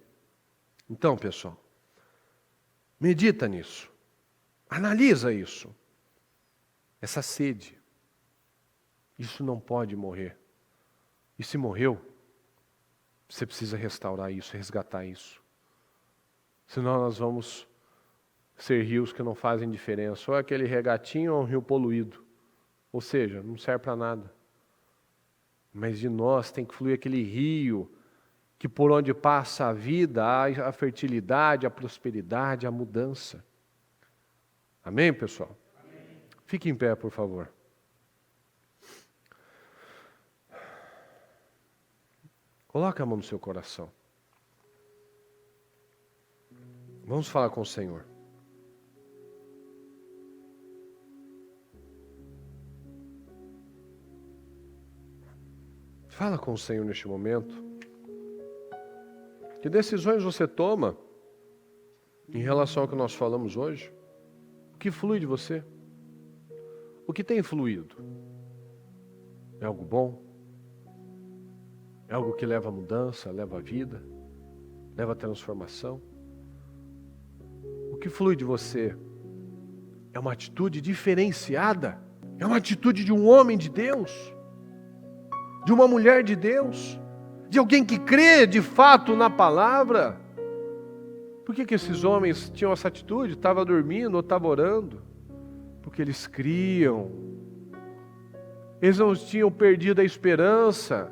Então, pessoal, medita nisso, analisa isso, essa sede. Isso não pode morrer. E se morreu, você precisa restaurar isso, resgatar isso. Senão nós vamos ser rios que não fazem diferença. Ou é aquele regatinho ou um rio poluído. Ou seja, não serve para nada. Mas de nós tem que fluir aquele rio que por onde passa a vida, a fertilidade, a prosperidade, a mudança. Amém, pessoal? Amém. Fique em pé, por favor. Coloque a mão no seu coração. Vamos falar com o Senhor. Fala com o Senhor neste momento. Que decisões você toma em relação ao que nós falamos hoje? O que flui de você? O que tem fluído? É algo bom? É algo que leva a mudança, leva a vida, leva a transformação? O que flui de você é uma atitude diferenciada, é uma atitude de um homem de Deus, de uma mulher de Deus, de alguém que crê de fato na palavra. Por que esses homens tinham essa atitude? Estava dormindo ou estava orando? Porque eles criam. Eles não tinham perdido a esperança.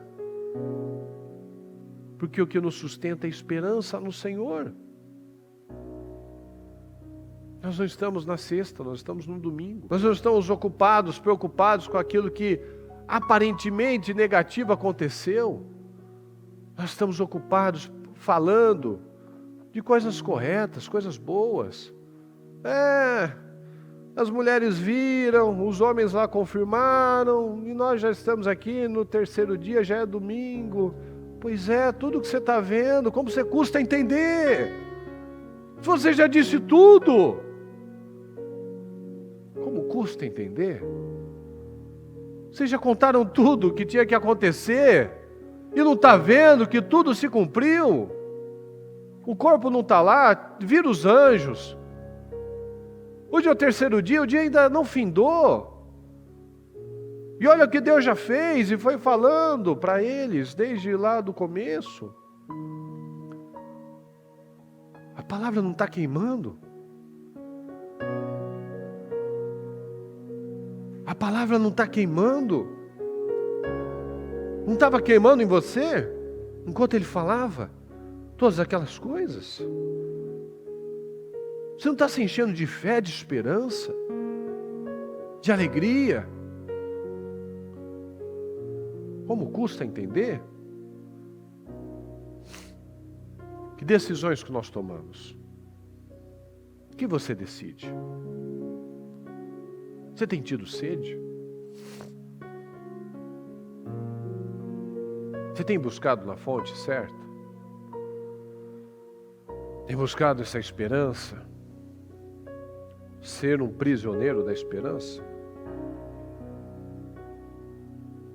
Porque o que nos sustenta é a esperança no Senhor. Nós não estamos na sexta, nós estamos no domingo. Nós não estamos ocupados, preocupados com aquilo que aparentemente negativo aconteceu. Nós estamos ocupados falando de coisas corretas, coisas boas. As mulheres viram, os homens lá confirmaram, e nós já estamos aqui no terceiro dia, já é domingo. Pois é, tudo que você está vendo, como você custa entender? Você já disse tudo. Como custa entender? Vocês já contaram tudo o que tinha que acontecer e não está vendo que tudo se cumpriu? O corpo não está lá, viram os anjos. Hoje é o terceiro dia, o dia ainda não findou. E olha o que Deus já fez e foi falando para eles desde lá do começo. A palavra não está queimando. A palavra não está queimando. Não estava queimando em você enquanto ele falava todas aquelas coisas? Você não está se enchendo de fé, de esperança, de alegria? Como custa entender? Que decisões que nós tomamos? O que você decide? Você tem tido sede? Você tem buscado na fonte certa? Tem buscado essa esperança? Ser um prisioneiro da esperança?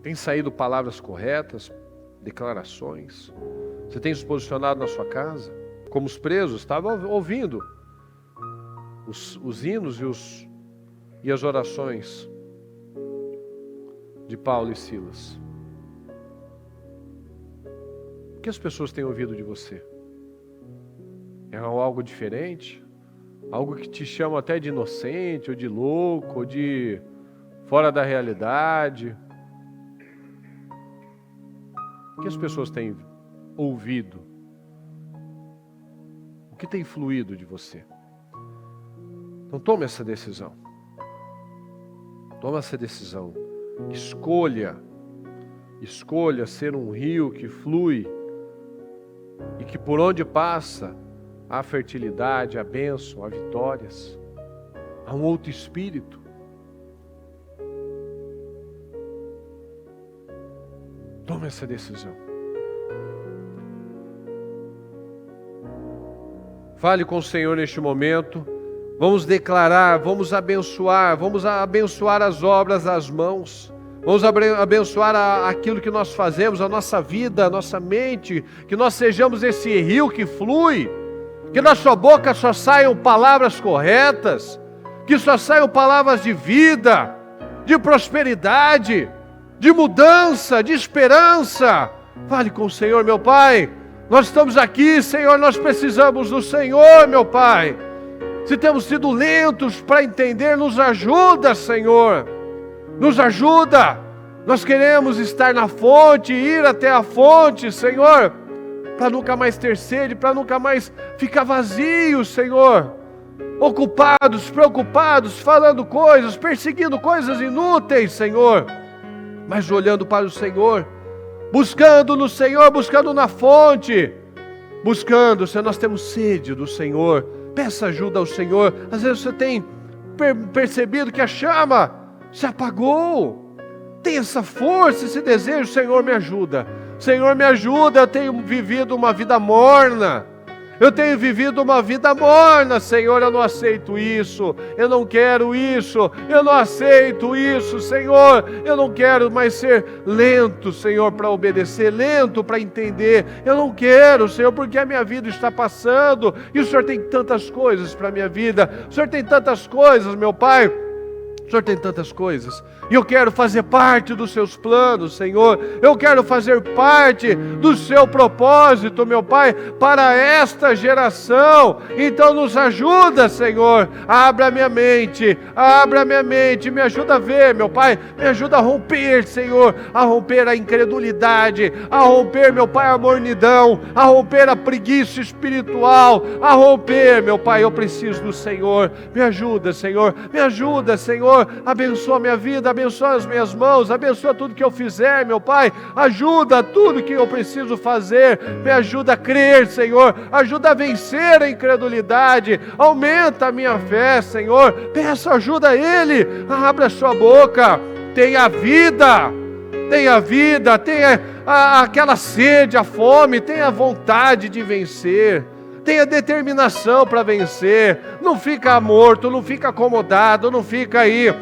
Tem saído palavras corretas, declarações? Você tem se posicionado na sua casa? Como os presos estavam ouvindo os hinos e as orações de Paulo e Silas. O que as pessoas têm ouvido de você? É algo diferente? Algo que te chama até de inocente, ou de louco, ou de fora da realidade? O que as pessoas têm ouvido? O que tem fluído de você? Então tome essa decisão. Toma essa decisão. Escolha ser um rio que flui e que por onde passa há fertilidade, há bênção, há vitórias, há um outro espírito. Toma essa decisão. Fale com o Senhor neste momento. Vamos declarar, vamos abençoar as obras das mãos. Vamos abençoar aquilo que nós fazemos, a nossa vida, a nossa mente, que nós sejamos esse rio que flui, que da sua boca só saiam palavras corretas, que só saiam palavras de vida, de prosperidade, de mudança, de esperança. Fale com o Senhor, meu Pai. Nós estamos aqui, Senhor, nós precisamos do Senhor, meu Pai. Se temos sido lentos para entender, nos ajuda, Senhor. Nos ajuda. Nós queremos estar na fonte, ir até a fonte, Senhor, para nunca mais ter sede, para nunca mais ficar vazio, Senhor. Ocupados, preocupados, falando coisas, perseguindo coisas inúteis, Senhor. Mas olhando para o Senhor, buscando no Senhor, buscando na fonte, buscando, se nós temos sede do Senhor, peça ajuda ao Senhor. Às vezes você tem percebido que a chama se apagou. Tem essa força, esse desejo. Senhor, me ajuda. Senhor, me ajuda. Eu tenho vivido uma vida morna. Eu tenho vivido uma vida morna, Senhor. Eu não aceito isso. Eu não quero isso. Eu não aceito isso, Senhor. Eu não quero mais ser lento, Senhor, para obedecer, lento para entender. Eu não quero, Senhor, porque a minha vida está passando. E o Senhor tem tantas coisas para a minha vida. O Senhor tem tantas coisas, meu Pai, O Senhor tem tantas coisas, e eu quero fazer parte dos seus planos, Senhor. Eu quero fazer parte do seu propósito, meu Pai, para esta geração. Então nos ajuda, Senhor. Abra minha mente, me ajuda a ver, meu Pai. Me ajuda a romper, Senhor, a romper a incredulidade, a romper, meu Pai, a mornidão, a romper a preguiça espiritual, a romper, meu Pai, eu preciso do Senhor. Me ajuda, Senhor, Senhor. Abençoa a minha vida, abençoa as minhas mãos, abençoa tudo que eu fizer, meu Pai. Ajuda tudo que eu preciso fazer. Me ajuda a crer, Senhor. Ajuda a vencer a incredulidade. Aumenta a minha fé, Senhor. Peço ajuda a Ele. Abra sua boca. Tenha vida, tenha aquela sede, a fome, tenha vontade de vencer. Tenha determinação para vencer. Não fica morto, não fica acomodado, não fica aí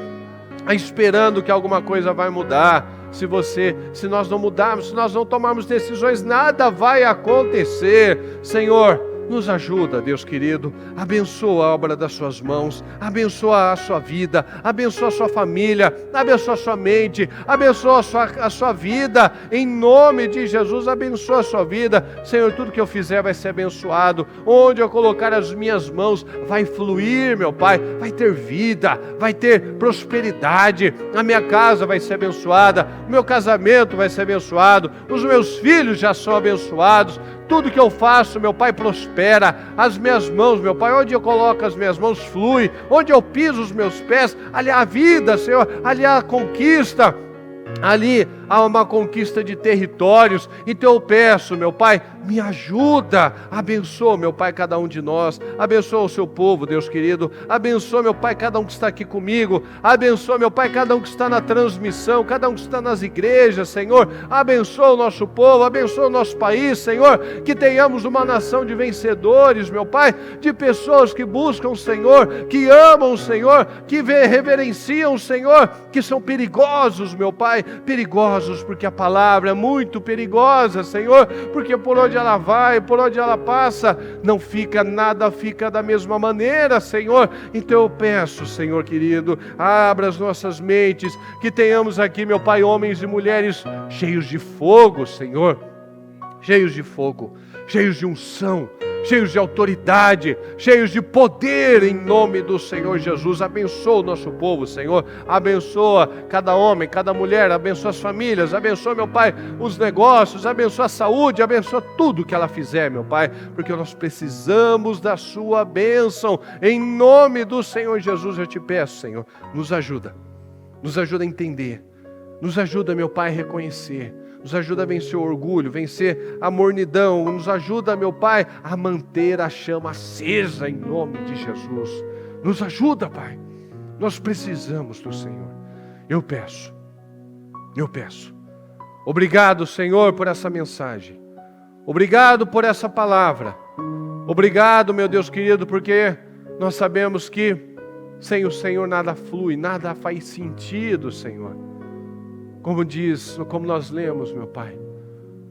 esperando que alguma coisa vai mudar. Se nós não mudarmos, se nós não tomarmos decisões, nada vai acontecer. Senhor, nos ajuda, Deus querido. Abençoa a obra das suas mãos, abençoa a sua vida, abençoa a sua família, abençoa a sua mente, abençoa a sua vida, em nome de Jesus. Abençoa a sua vida, Senhor. Tudo que eu fizer vai ser abençoado. Onde eu colocar as minhas mãos vai fluir, meu Pai, vai ter vida, vai ter prosperidade. A minha casa vai ser abençoada, o meu casamento vai ser abençoado, os meus filhos já são abençoados. Tudo que eu faço, meu Pai, prospera. As minhas mãos, meu Pai, onde eu coloco as minhas mãos, flui. Onde eu piso os meus pés, ali há vida, Senhor, ali há conquista. Ali há uma conquista de territórios. Então eu peço, meu Pai, me ajuda. Abençoa, meu Pai, cada um de nós. Abençoa o seu povo, Deus querido. Abençoa, meu Pai, cada um que está aqui comigo. Abençoa, meu Pai, cada um que está na transmissão, cada um que está nas igrejas, Senhor. Abençoa o nosso povo, abençoa o nosso país, Senhor. Que tenhamos uma nação de vencedores, meu Pai, de pessoas que buscam o Senhor, que amam o Senhor, que reverenciam o Senhor, que são perigosos, meu Pai, perigosos, porque a palavra é muito perigosa, Senhor, porque por onde ela vai, por onde ela passa, não fica nada, fica da mesma maneira, Senhor. Então eu peço, Senhor querido, abra as nossas mentes, que tenhamos aqui, meu Pai, homens e mulheres cheios de fogo, Senhor, cheios de fogo, cheios de unção, cheios de autoridade, cheios de poder, em nome do Senhor Jesus. Abençoa o nosso povo, Senhor. Abençoa cada homem, cada mulher, abençoa as famílias, abençoa, meu Pai, os negócios, abençoa a saúde, abençoa tudo que ela fizer, meu Pai, porque nós precisamos da sua bênção. Em nome do Senhor Jesus eu te peço, Senhor, nos ajuda a entender, nos ajuda, meu Pai, a reconhecer, nos ajuda a vencer o orgulho, vencer a mornidão, nos ajuda, meu Pai, a manter a chama acesa, em nome de Jesus. Nos ajuda, Pai, nós precisamos do Senhor. Eu peço, obrigado, Senhor, por essa mensagem, obrigado por essa palavra, obrigado, meu Deus querido, porque nós sabemos que sem o Senhor nada flui, nada faz sentido, Senhor. Como nós lemos, meu Pai,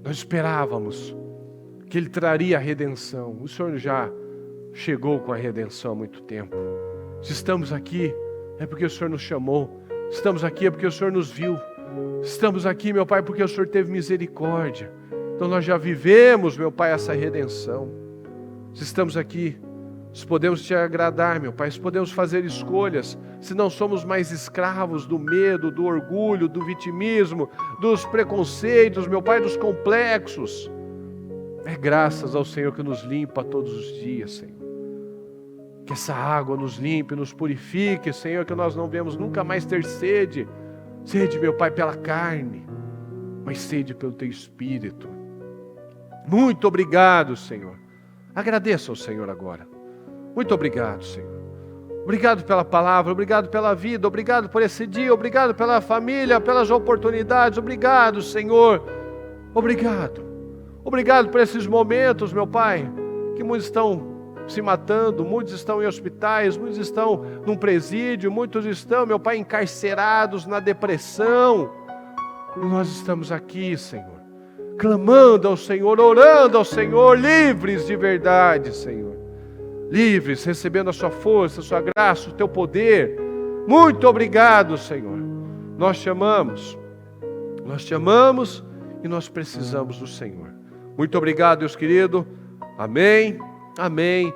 nós esperávamos que Ele traria a redenção. O Senhor já chegou com a redenção há muito tempo. Se estamos aqui, é porque o Senhor nos chamou. Estamos aqui é porque o Senhor nos viu. Estamos aqui, meu Pai, porque o Senhor teve misericórdia. Então nós já vivemos, meu Pai, essa redenção. Se estamos aqui, se podemos te agradar, meu Pai, se podemos fazer escolhas, se não somos mais escravos do medo, do orgulho, do vitimismo, dos preconceitos, meu Pai, dos complexos. É graças ao Senhor que nos limpa todos os dias, Senhor. Que essa água nos limpe, nos purifique, Senhor, que nós não venhamos nunca mais ter sede. Sede, meu Pai, pela carne, mas sede pelo Teu Espírito. Muito obrigado, Senhor. Agradeça ao Senhor agora. Muito obrigado, Senhor. Obrigado pela palavra, obrigado pela vida, obrigado por esse dia, obrigado pela família, pelas oportunidades, obrigado, Senhor. Obrigado. Obrigado por esses momentos, meu Pai, que muitos estão se matando, muitos estão em hospitais, muitos estão num presídio, muitos estão, meu Pai, encarcerados na depressão. E nós estamos aqui, Senhor, clamando ao Senhor, orando ao Senhor, livres de verdade, Senhor. Livres, recebendo a sua força, a sua graça, o Teu poder. Muito obrigado, Senhor. Nós te amamos e nós precisamos do Senhor. Muito obrigado, Deus querido. Amém, amém